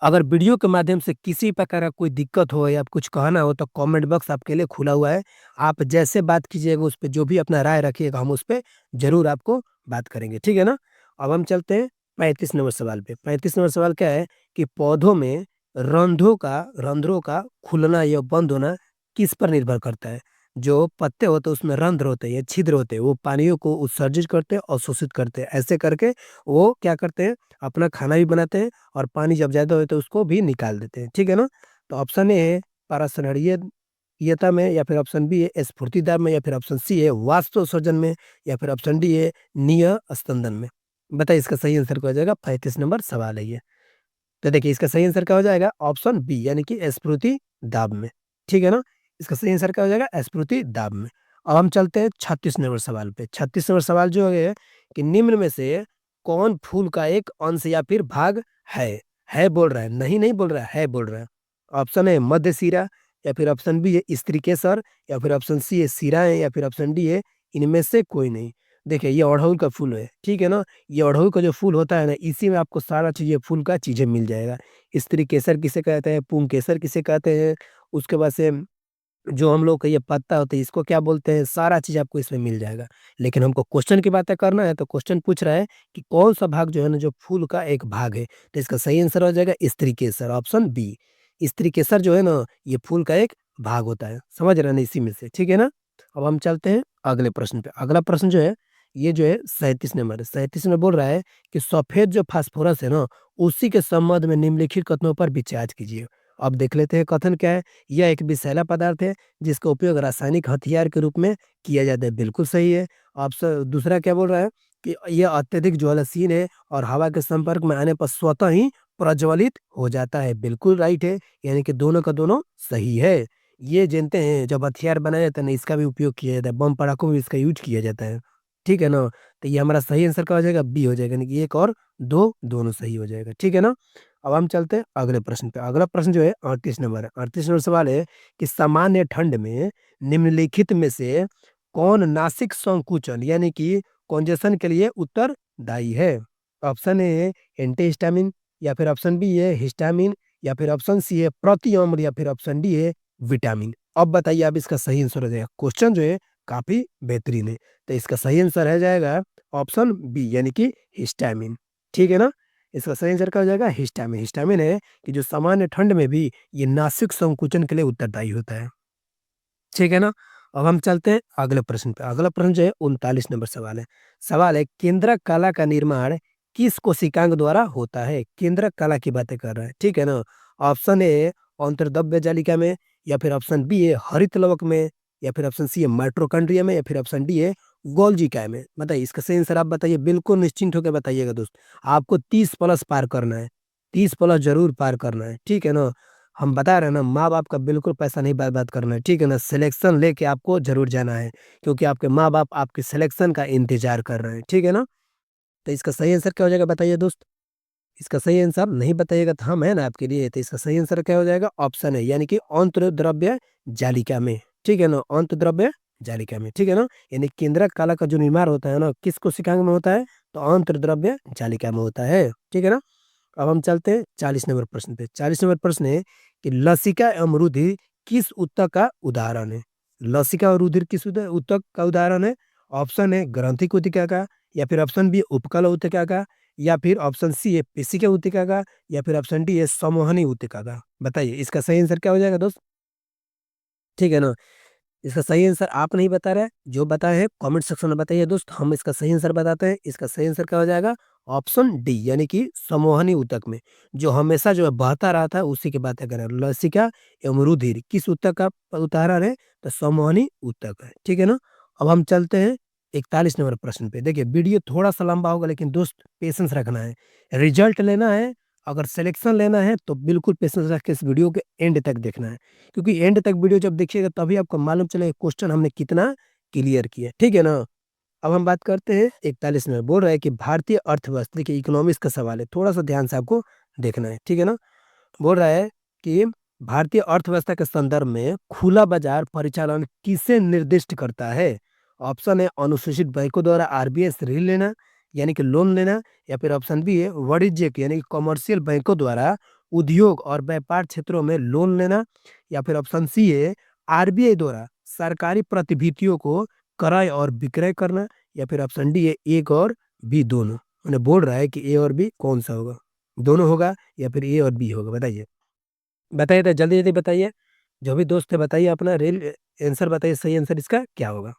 अगर वीडियो के माध्यम से किसी प्रकार का कोई दिक्कत हो या कुछ कहना हो तो कमेंट बॉक्स आपके लिए खुला हुआ है। आप जैसे बात कीजिएगा उस पे जो भी अपना राय रखिएगा हम उस पे ज़रूर आपको बात करेंगे, ठीक है ना? अब हम चलते हैं 35 नंबर सवाल पे। 35 नंबर सवाल क्या है कि पौधों में रंध्रों का खुलना या बंद होना किस पर निर्भर करता है? जो पत्ते होते हैं उसमें रंध्र होते हैं या छिद्र होते हैं, वो पानियों को उत्सर्जित करते हैं और शोषित करते हैं। ऐसे करके वो क्या करते हैं, अपना खाना भी बनाते हैं और पानी जब ज़्यादा हो तो उसको भी निकाल देते हैं, ठीक है ना? तो ऑप्शन ए है पारसनारियता में, या फिर ऑप्शन बी है स्फूर्तिदाब में, या फिर ऑप्शन सी है वाष्पोत्सर्जन में, या फिर ऑप्शन डी है नियस्पंदन में। बताइए इसका सही आंसर क्या हो जाएगा? 35 नंबर सवाल है ये। तो देखिए इसका सही आंसर क्या हो जाएगा? ऑप्शन बी यानी कि स्फूर्ति दाब में, ठीक है ना? इसका सही आंसर क्या हो जाएगा? स्फूर्ति दाब में। अब हम चलते हैं 36 नंबर सवाल पे। 36 नंबर सवाल जो है कि निम्न में से कौन फूल का एक अंश या फिर भाग है? है बोल रहा है, नहीं नहीं बोल रहा है बोल रहा है। ऑप्शन ए मध्य सिरा, या फिर ऑप्शन बी है स्त्रीकेसर, या फिर ऑप्शन सी है शिराएँ, या फिर ऑप्शन डी है इनमें से कोई नहीं। देखिए ये अड़हुल का फूल है, ठीक है ना? ये अड़हुल का जो फूल होता है ना, इसी में आपको सारा चीज़ ये फूल का चीज़ें मिल जाएगा। स्त्री केसर किसे कहते हैं, पुंकेसर किसे कहते हैं, उसके बाद से जो हम लोग का ये पत्ता होता है इसको क्या बोलते हैं, सारा चीज़ आपको इसमें मिल जाएगा। लेकिन हमको क्वेश्चन की बातें करना है, तो क्वेश्चन पूछ रहा है कि कौन-सा भाग जो है ना, जो फूल का एक भाग है, तो इसका सही आंसर हो जाएगा स्त्रीकेसर, ऑप्शन बी। स्त्रीकेसर जो है ना, ये फूल का एक भाग होता है, समझ रहे हैं ना इसी में से, ठीक है ना? अब हम चलते हैं अगले प्रश्न पे। अगला प्रश्न जो है, ये जो है 37 नंबर है। 37 में बोल रहा है कि सफ़ेद जो फास्फोरस है ना, उसी के संबंध में निम्नलिखित कथनों पर विचार कीजिए। अब देख लेते हैं कथन क्या है। यह एक विषैला पदार्थ है जिसका उपयोग रासायनिक हथियार के रूप में किया जाता है, बिल्कुल सही है। दूसरा क्या बोल रहा है कि यह अत्यधिक ज्वलनशील है और हवा के संपर्क में आने पर स्वतः ही प्रज्वलित हो जाता है, बिल्कुल राइट है। यानी कि दोनों का दोनों सही है। ये जानते हैं जब हथियार बनाया जाता है ना, इसका भी उपयोग किया जाता है, बम पड़ाकों में भी इसका यूज किया जाता है, ठीक है ना? तो ये हमारा सही आंसर क्या हो जाएगा, बी हो जाएगा, यानी कि एक और दो दोनों सही हो जाएगा, ठीक है ना? अब हम चलते हैं अगले प्रश्न पे। अगला प्रश्न जो है 38 नंबर है। 38 नंबर सवाल है कि सामान्य ठंड में निम्नलिखित में से कौन नासिक संकुचन यानी कि कंजेशन के लिए उत्तरदायी है? ऑप्शन ए है एंटीहिस्टामिन, या फिर ऑप्शन बी है हिस्टामिन, या फिर ऑप्शन सी है प्रतिअम्ल, या फिर ऑप्शन डी है विटामिन। अब बताइए आप इसका सही आंसर हो जाएगा। क्वेश्चन जो है काफ़ी बेहतरीन है। तो इसका सही आंसर है जाएगा ऑप्शन बी, यानी कि हिस्टामिन, ठीक है ना? इसका सही आंसर क्या हो जाएगा, हिस्टामिन। हिस्टामिन है कि जो सामान्य ठंड में भी ये नासिक संकुचन के लिए उत्तरदायी होता है, ठीक है ना? अब हम चलते हैं अगले प्रश्न पे। अगला प्रश्न जो है 39 नंबर सवाल है। सवाल है केंद्रक कला का निर्माण किस कोशिकांग द्वारा होता है? केंद्रक कला की बातें कर रहा है, ठीक है ना? ऑप्शन ए अंतर्द्रव्य जालिका में, या फिर ऑप्शन बी है हरित लवक में, या फिर ऑप्शन सी है माइटोकॉन्ड्रिया में, या फिर ऑप्शन डी है गोल्गी काय में। बताइए इसका सही आंसर आप बताइए, बिल्कुल निश्चिंत होकर बताइएगा दोस्त। आपको 30 प्लस पार करना है, 30 प्लस ज़रूर पार करना है, ठीक है ना? हम बता रहे हैं ना, माँ-बाप का बिल्कुल पैसा नहीं बर्बाद करना है, ठीक है ना? सिलेक्शन लेके आपको ज़रूर जाना है, क्योंकि आपके माँ-बाप आपके सिलेक्शन का इंतज़ार कर रहे हैं, ठीक है ना? तो इसका सही आंसर क्या हो जाएगा बताइए दोस्त? इसका सही आंसर नहीं बताइएगा तो हम हैं ना आपके लिए। तो इसका सही आंसर क्या हो जाएगा? ऑप्शन है, यानी कि अंतर्द्रव्य जालिका में, ठीक है ना? अंतर्द्रव्य जालिका में, ठीक है ना? यानी केंद्रक कला का जो निर्माण होता है ना, किस कोशिकांग में होता है? तो अंतर्द्रव्य जालिका में होता है, ठीक है ना? अब हम चलते हैं 40 नंबर प्रश्न पे। 40 नंबर प्रश्न है कि लसिका एवं रुधिर किस ऊतक का उदाहरण है? लसिका और रुधिर किस ऊतक का उदाहरण है? ऑप्शन है ग्रंथि ऊतका का, या फिर ऑप्शन बी उपकला ऊतका का, या फिर ऑप्शन सी है पेशिका ऊतका का, या फिर ऑप्शन डी है संवहनी ऊतका का। बताइए इसका सही आंसर क्या हो जाएगा दोस्त? ठीक है ना? इसका सही आंसर आप नहीं बता रहे, जो बताए हैं कमेंट सेक्शन में बताइए दोस्त, हम इसका सही आंसर बताते हैं। इसका सही आंसर क्या हो जाएगा? ऑप्शन डी, यानी कि संवहनी ऊतक में, जो हमेशा जो है बहता रहता है उसी की बातें करें। लसिका एवं रुधिर किस ऊतक का उदाहरण है? तो संवहनी ऊतक है, ठीक है ना? अब हम चलते हैं 41 नंबर प्रश्न पे। देखिए वीडियो थोड़ा सा लंबा होगा, लेकिन दोस्त पेशेंस रखना है, रिजल्ट लेना है, अगर सिलेक्शन लेना है तो बिल्कुल पेशेंस रख के इस वीडियो के एंड तक देखना है। क्योंकि एंड तक वीडियो जब देखिएगा तभी आपको मालूम चलेगा क्वेश्चन हमने कितना क्लियर किया, ठीक है ना? अब हम बात करते हैं 41 में, बोल रहा है कि भारतीय अर्थव्यवस्था, देखिए इकोनॉमिक्स का सवाल है, थोड़ा सा ध्यान से आपको देखना है, ठीक है ना? बोल रहा है कि भारतीय अर्थव्यवस्था के संदर्भ में खुला बाजार परिचालन किसे निर्दिष्ट करता है? ऑप्शन है अनुसूचित बैंकों द्वारा आरबीआई से ऋण लेना, यानी कि लोन लेना, या फिर ऑप्शन बी है वाणिज्यिक यानी कि कमर्शियल बैंकों द्वारा उद्योग और व्यापार क्षेत्रों में लोन लेना, या फिर ऑप्शन सी है आरबीआई द्वारा सरकारी प्रतिभूतियों को क्रय और विक्रय करना, या फिर ऑप्शन डी है एक और बी दोनों। उन्हें बोल रहा है कि ए और बी कौन सा होगा? दोनों होगा या फिर ए और बी होगा? बताइए। बताइए तो जल्दी-जल्दी बताइए। जो भी दोस्त है बताइए अपना आंसर बताइए, सही आंसर इसका क्या होगा?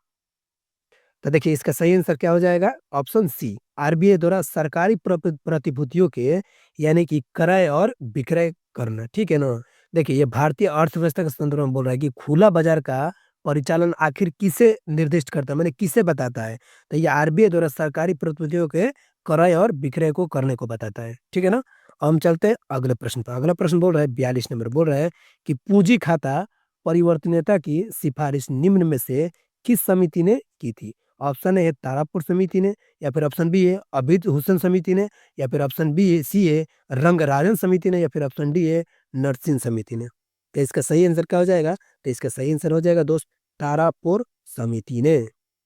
तो देखिए इसका सही आंसर क्या हो जाएगा? ऑप्शन सी, आरबीआई द्वारा सरकारी प्रतिभूतियों के यानी कि क्रय और विक्रय करना, ठीक है ना? देखिए ये भारतीय अर्थव्यवस्था के संदर्भ में बोल रहा है कि खुला बाजार का परिचालन आखिर किसे निर्दिष्ट करता है, माने किसे बताता है? तो ये आरबीआई द्वारा सरकारी प्रतिभूतियों के क्रय और विक्रय को करने को बताता है, ठीक है ना? अब हम चलते हैं अगले प्रश्न पर। अगला प्रश्न बोल रहा है 42 नंबर, बोल रहा है कि पूंजी खाता परिवर्तनीयता की सिफारिश निम्न में से किस समिति ने की थी? ऑप्शन ए है तारापुर समिति ने, या फिर ऑप्शन बी है अभित हुसैन समिति ने, या फिर ऑप्शन बी है सी है रंगराजन समिति ने, या फिर ऑप्शन डी है नरसिंह समिति ने। तो इसका सही आंसर क्या हो जाएगा? तो इसका सही आंसर हो जाएगा दोस्त तारापुर समिति ने,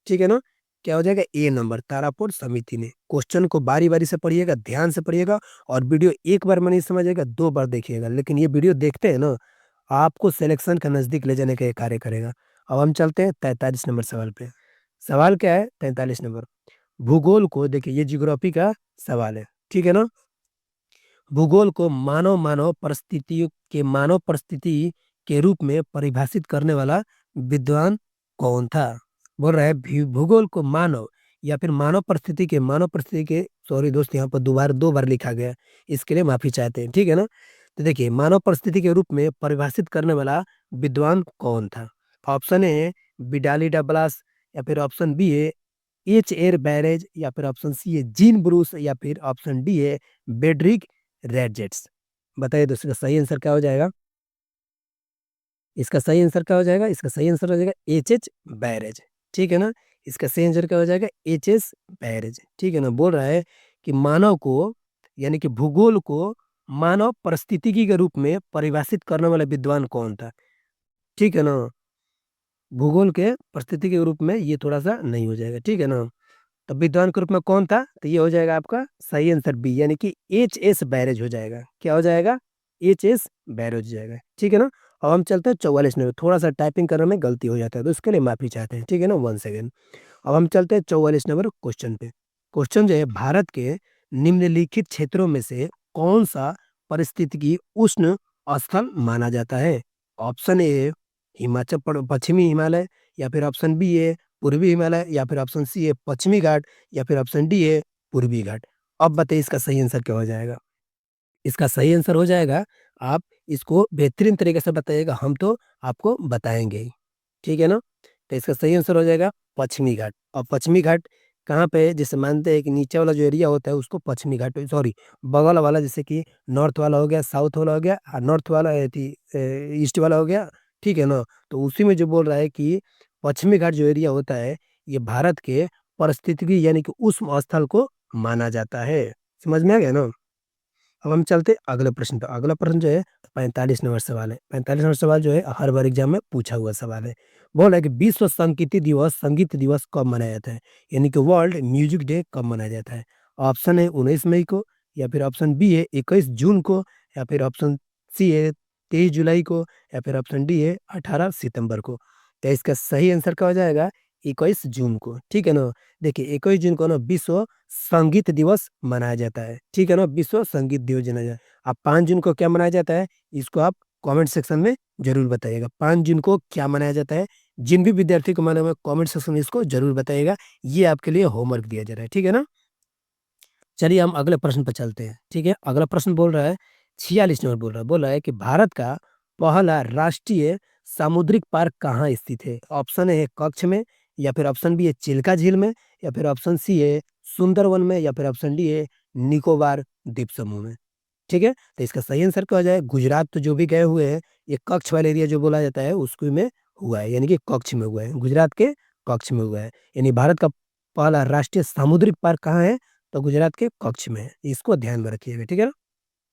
ठीक है ना? क्या हो जाएगा? ए नंबर, तारापुर समिति ने। क्वेश्चन को बारी-बारी से पढ़िएगा, ध्यान से पढ़िएगा और वीडियो एक बार में नहीं समझिएगा, 2 बार देखिएगा। लेकिन ये वीडियो देखते हैं ना, आपको सिलेक्शन के नज़दीक ले जाने का ये कार्य करेगा। अब हम चलते हैं 43 नंबर सवाल पे। सवाल क्या है? 43 नंबर। भूगोल को देखिए, ये ज्योग्राफी का सवाल है, ठीक है ना? भूगोल को मानव परिस्थिति के रूप में परिभाषित करने वाला विद्वान कौन था? बोल रहा है भूगोल को मानव परिस्थिति के, सॉरी दोस्त, यहाँ पर 2 बार लिखा गया है, इसके लिए माफी चाहते हैं, ठीक है ना? तो देखिए, मानव परिस्थिति के रूप में परिभाषित करने वाला विद्वान कौन था? ऑप्शन ए है विडाली डबलास, या फिर ऑप्शन बी है एच एर बैरेज, या फिर ऑप्शन सी है जीन ब्रूस, या फिर ऑप्शन डी है बेड्रिक रेडजेट्स। बताइए दोस्तों, इसका सही आंसर क्या हो जाएगा? इसका सही आंसर क्या हो जाएगा? इसका सही आंसर हो जाएगा एच एच बैरेज, ठीक है ना? इसका सही आंसर क्या हो जाएगा? एच एस बैरेज, ठीक है ना? बोल रहा है कि मानव को, यानी कि भूगोल को मानव परिस्थितिकी के रूप में परिभाषित करने वाला विद्वान कौन था? ठीक है ना? भूगोल के परिस्थिति के रूप में ये थोड़ा सा नहीं हो जाएगा, ठीक है ना? तो विद्वान के रूप में कौन था? तो ये हो जाएगा आपका सही आंसर बी, यानी कि एच एस बैरेज हो जाएगा। क्या हो जाएगा? एच एस बैरेज हो जाएगा, ठीक है ना? अब हम चलते हैं 44 नंबर। थोड़ा सा टाइपिंग करने में गलती हो जाता है, तो उसके लिए माफी चाहते हैं, ठीक है ना? 1 सेकेंड। अब हम चलते हैं 44 नंबर क्वेश्चन पे। क्वेश्चन जो है, भारत के निम्नलिखित क्षेत्रों में से कौन सा पारिस्थितिकी उष्ण स्थल माना जाता है? ऑप्शन ए पश्चिमी हिमालय, या फिर ऑप्शन बी है पूर्वी हिमालय, या फिर ऑप्शन सी है पश्चिमी घाट, या फिर ऑप्शन डी है पूर्वी घाट। अब बताइए इसका सही आंसर क्या हो जाएगा? इसका सही आंसर हो जाएगा, आप इसको बेहतरीन तरीके से बताइएगा, हम तो आपको बताएंगे ही, ठीक है ना? तो इसका सही आंसर हो जाएगा पश्चिमी घाट। और पश्चिमी घाट कहाँ पे है? जैसे मानते हैं कि नीचे वाला जो एरिया होता है उसको पश्चिमी घाट, सॉरी, बगल वाला, जैसे कि नॉर्थ वाला हो गया, साउथ वाला हो गया, और नॉर्थ वाला ईस्ट वाला हो गया, ठीक है ना? तो उसी में जो बोल रहा है कि पश्चिमी घाट जो एरिया होता है, ये भारत के पारिस्थितिकी यानी कि उस स्थल को माना जाता है। समझ में आ गया ना? अब हम चलते अगले प्रश्न पे। अगला प्रश्न जो है 45 नंबर सवाल है। 45 नंबर सवाल जो है हर बार एग्जाम में पूछा हुआ सवाल है। बोल रहा है कि विश्व संगीत दिवस कब मनाया जाता है? यानी कि वर्ल्ड म्यूजिक डे कब मनाया जाता है? ऑप्शन है 19 मई को, या फिर ऑप्शन बी है 21 जून को, या फिर ऑप्शन सी है 23 जुलाई को, या फिर ऑप्शन डी है 18 सितंबर को। तो इसका सही आंसर क्या हो जाएगा? 21 जून को, ठीक है ना? देखिए, 21 जून को ना विश्व संगीत दिवस मनाया जाता है, ठीक है ना? विश्व संगीत दिवस मनाया जाता है। अब 5 जून को क्या मनाया जाता है? इसको आप कमेंट सेक्शन में जरूर बताइएगा, 5 जून को क्या मनाया जाता है? जिन भी विद्यार्थी को मालूम है, कमेंट सेक्शन में इसको जरूर बताइएगा। ये आपके लिए होमवर्क दिया जा रहा है, ठीक है ना? चलिए हम अगले प्रश्न पर चलते हैं, ठीक है? अगला प्रश्न बोल रहा है, 46 नंबर बोल रहा है कि भारत का पहला राष्ट्रीय सामुद्रिक पार्क कहाँ स्थित है? ऑप्शन ए है कच्छ में, या फिर ऑप्शन बी है चिल्का झील में, या फिर ऑप्शन सी है सुंदरवन में, या फिर ऑप्शन डी है निकोबार द्वीप समूह में। ठीक है? तो इसका सही आंसर क्या हो जाए? गुजरात तो जो भी गए हुए हैं, ये कच्छ वाला एरिया जो बोला जाता है उसको में हुआ है, यानी कि कच्छ में हुआ है, गुजरात के कच्छ में हुआ है। यानी भारत का पहला राष्ट्रीय सामुद्रिक पार्क कहाँ है? तो गुजरात के कच्छ में है। इसको ध्यान में रखिएगा, ठीक है ना?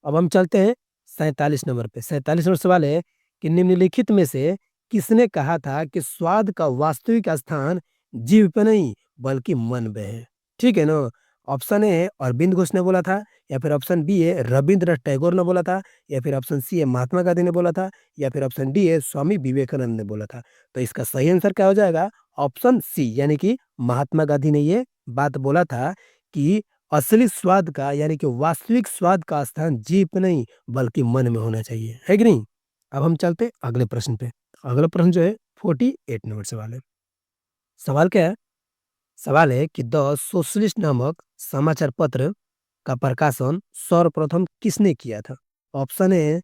अब हम चलते हैं 47 नंबर पे। 47 नंबर सवाल है कि निम्नलिखित में से किसने कहा था कि स्वाद का वास्तविक स्थान जीभ पे नहीं बल्कि मन में है? ठीक है ना? ऑप्शन ए है अरविंद घोष ने बोला था, या फिर ऑप्शन बी है रविंद्रनाथ टैगोर ने बोला था, या फिर ऑप्शन सी है महात्मा गांधी ने बोला था, या फिर ऑप्शन डी है स्वामी विवेकानंद ने बोला था। तो इसका सही आंसर क्या हो जाएगा? ऑप्शन सी, यानी कि महात्मा गांधी ने ये बात बोला था कि असली स्वाद का, यानी कि वास्तविक स्वाद का स्थान जीभ पे नहीं बल्कि मन में होना चाहिए, है कि नहीं? अब हम चलते अगले प्रश्न पे। अगला प्रश्न जो है 48 नंबर सवाल है। सवाल क्या है? सवाल है कि द सोशलिस्ट नामक समाचार पत्र का प्रकाशन सर्वप्रथम किसने किया था? ऑप्शन है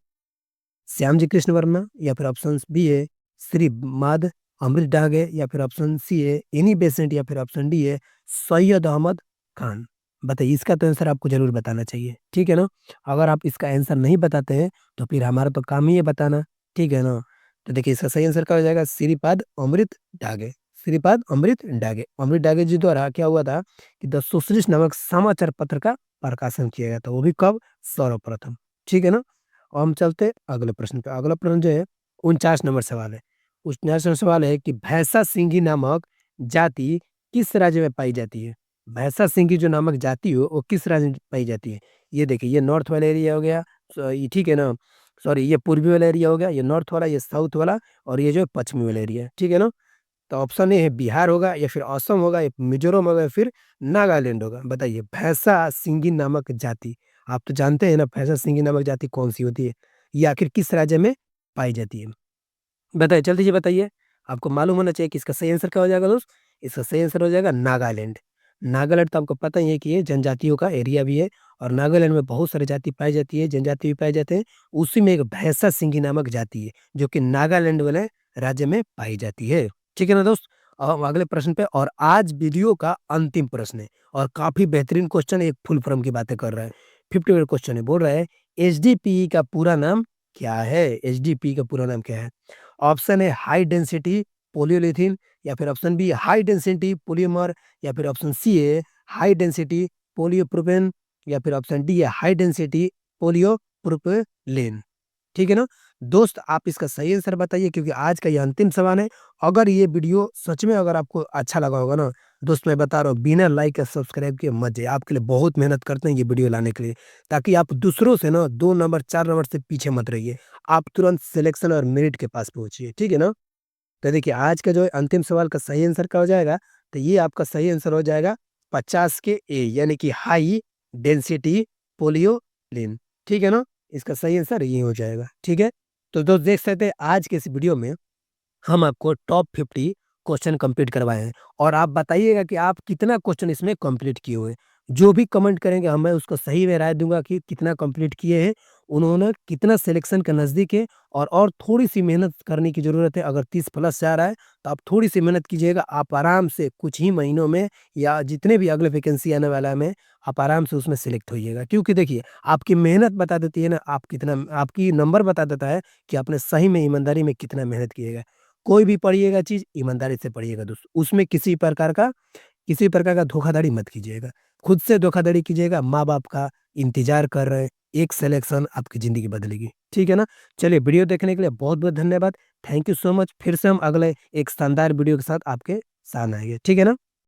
श्यामजी कृष्ण वर्मा, या फिर ऑप्शन बी है श्री माद अमृत डागे, या फिर ऑप्शन सी है एनी बेसेंट, या फिर ऑप्शन डी है सैयद अहमद खान। बताइए, इसका तो आंसर आपको जरूर बताना चाहिए, ठीक है ना? अगर आप इसका आंसर नहीं बताते हैं तो फिर हमारा तो काम ही है बताना, ठीक है ना? तो देखिए, इसका सही आंसर क्या हो जाएगा? श्रीपाद अमृत डागे। श्रीपाद अमृत डागे, अमृत डागे जी द्वारा क्या हुआ था कि द सोशलिस्ट नामक समाचार पत्र का प्रकाशन किया गया था, वो भी कब? सर्वप्रथम, ठीक है ना? और हम चलते अगले प्रश्न पे। अगला प्रश्न जो है 49 नंबर सवाल है। 49 नंबर सवाल है कि भैंसा सिंघी नामक जाति किस राज्य में पाई जाती है? भैंसा सिंह जो नामक जाति हो वो किस राज्य में पाई जाती है? ये देखिए, ये नॉर्थ वाला एरिया हो गया, ये ठीक है ना? सॉरी, ये पूर्वी वाला एरिया हो गया, ये नॉर्थ वाला, ये साउथ वाला, और ये जो है पश्चिमी वाला एरिया, ठीक है ना? तो ऑप्शन ए है बिहार होगा, या फिर असम होगा, या मिजोरम होगा, या फिर नागालैंड होगा। बताइए, भैंसा सिंगी नामक जाति, आप तो जानते हैं ना भैंसा सिंगी नामक जाति कौन सी होती है? ये आखिर किस राज्य में पाई जाती है? बताइए, जल्दी से बताइए। आपको मालूम होना चाहिए कि इसका सही आंसर क्या हो जाएगा दोस्त? इसका सही आंसर हो जाएगा नागालैंड। नागालैंड तो आपको पता ही है कि ये जनजातियों का एरिया भी है, और नागालैंड में बहुत सारी जाति पाई जाती है, जनजाति भी पाए जाते हैं। उसी में एक भैंसा सिंगी नामक जाति है, जो कि नागालैंड वाले राज्य में पाई जाती है। ठीक है ना दोस्त? अब हम अगले प्रश्न पे, और आज वीडियो का अंतिम प्रश्न है, और काफ़ी बेहतरीन क्वेश्चन है, एक फुल फॉर्म की बातें कर रहा है। 50 क्वेश्चन है, बोल रहा है एचडीपीई का पूरा नाम क्या है? एचडीपी का पूरा नाम क्या है? Option A high density polyethylene, या फिर option B high density polymer, या फिर ऑप्शन सी है हाई डेंसिटी पोलियोप्रोपेन, या फिर ऑप्शन डी है हाई डेंसिटी पोलियोप्रोपेलेन। ठीक है ना? दोस्त, आप इसका सही आंसर बताइए, क्योंकि आज का ये अंतिम सवाल है। अगर ये वीडियो सच में अगर आपको अच्छा लगा होगा ना, दोस्त मैं बता रहा हूँ, बिना लाइक या सब्सक्राइब के मत जाइए। आपके लिए बहुत मेहनत करते हैं ये वीडियो लाने के लिए, ताकि आप दूसरों से ना 2 नंबर 4 नंबर से पीछे मत रहिए। आप तुरंत सिलेक्शन और मेरिट के पास पहुँचिए, ठीक है ना? तो देखिए, आज का जो है अंतिम सवाल का सही आंसर क्या हो जाएगा? तो ये आपका सही आंसर हो जाएगा 50 के ए, यानी कि हाई डेंसिटी पोलियोलिन। ठीक है ना? इसका सही आंसर ये हो जाएगा, ठीक है? तो दोस्त देख सकते हैं आज के इस वीडियो में हम आपको टॉप 50 क्वेश्चन कंप्लीट करवाए हैं, और आप बताइएगा कि आप कितना क्वेश्चन इसमें कंप्लीट किए हुए हैं। जो भी कमेंट करेंगे मैं उसको सही में राय दूँगा कि कितना कंप्लीट किए हैं, उन्होंने कितना सिलेक्शन के नज़दीक है, और थोड़ी-सी मेहनत करने की ज़रूरत है। अगर 30 प्लस जा रहा है, तो आप थोड़ी-सी मेहनत कीजिएगा, आप आराम से कुछ ही महीनों में, या जितने भी अगले वैकेंसी आने वाला है में, आप आराम से उसमें सेलेक्ट होइएगा। क्योंकि देखिए, आपकी मेहनत बता देती है ना, आप कितना, आपकी नंबर बता देता है कि आपने सही में ईमानदारी में कितना मेहनत किएगा। कोई भी पढ़िएगा चीज़, ईमानदारी से पढ़िएगा दोस्त। उसमें किसी प्रकार का धोखाधड़ी मत कीजिएगा। खुद से धोखाधड़ी कीजिएगा, माँ-बाप का इंतज़ार कर रहे हैं, एक सिलेक्शन आपकी ज़िंदगी बदलेगी। ठीक है ना? चलिए, वीडियो देखने के लिए बहुत-बहुत धन्यवाद। Thank you so much. फिर से हम अगले एक शानदार वीडियो के साथ आपके सामने आएँगे। ठीक है ना?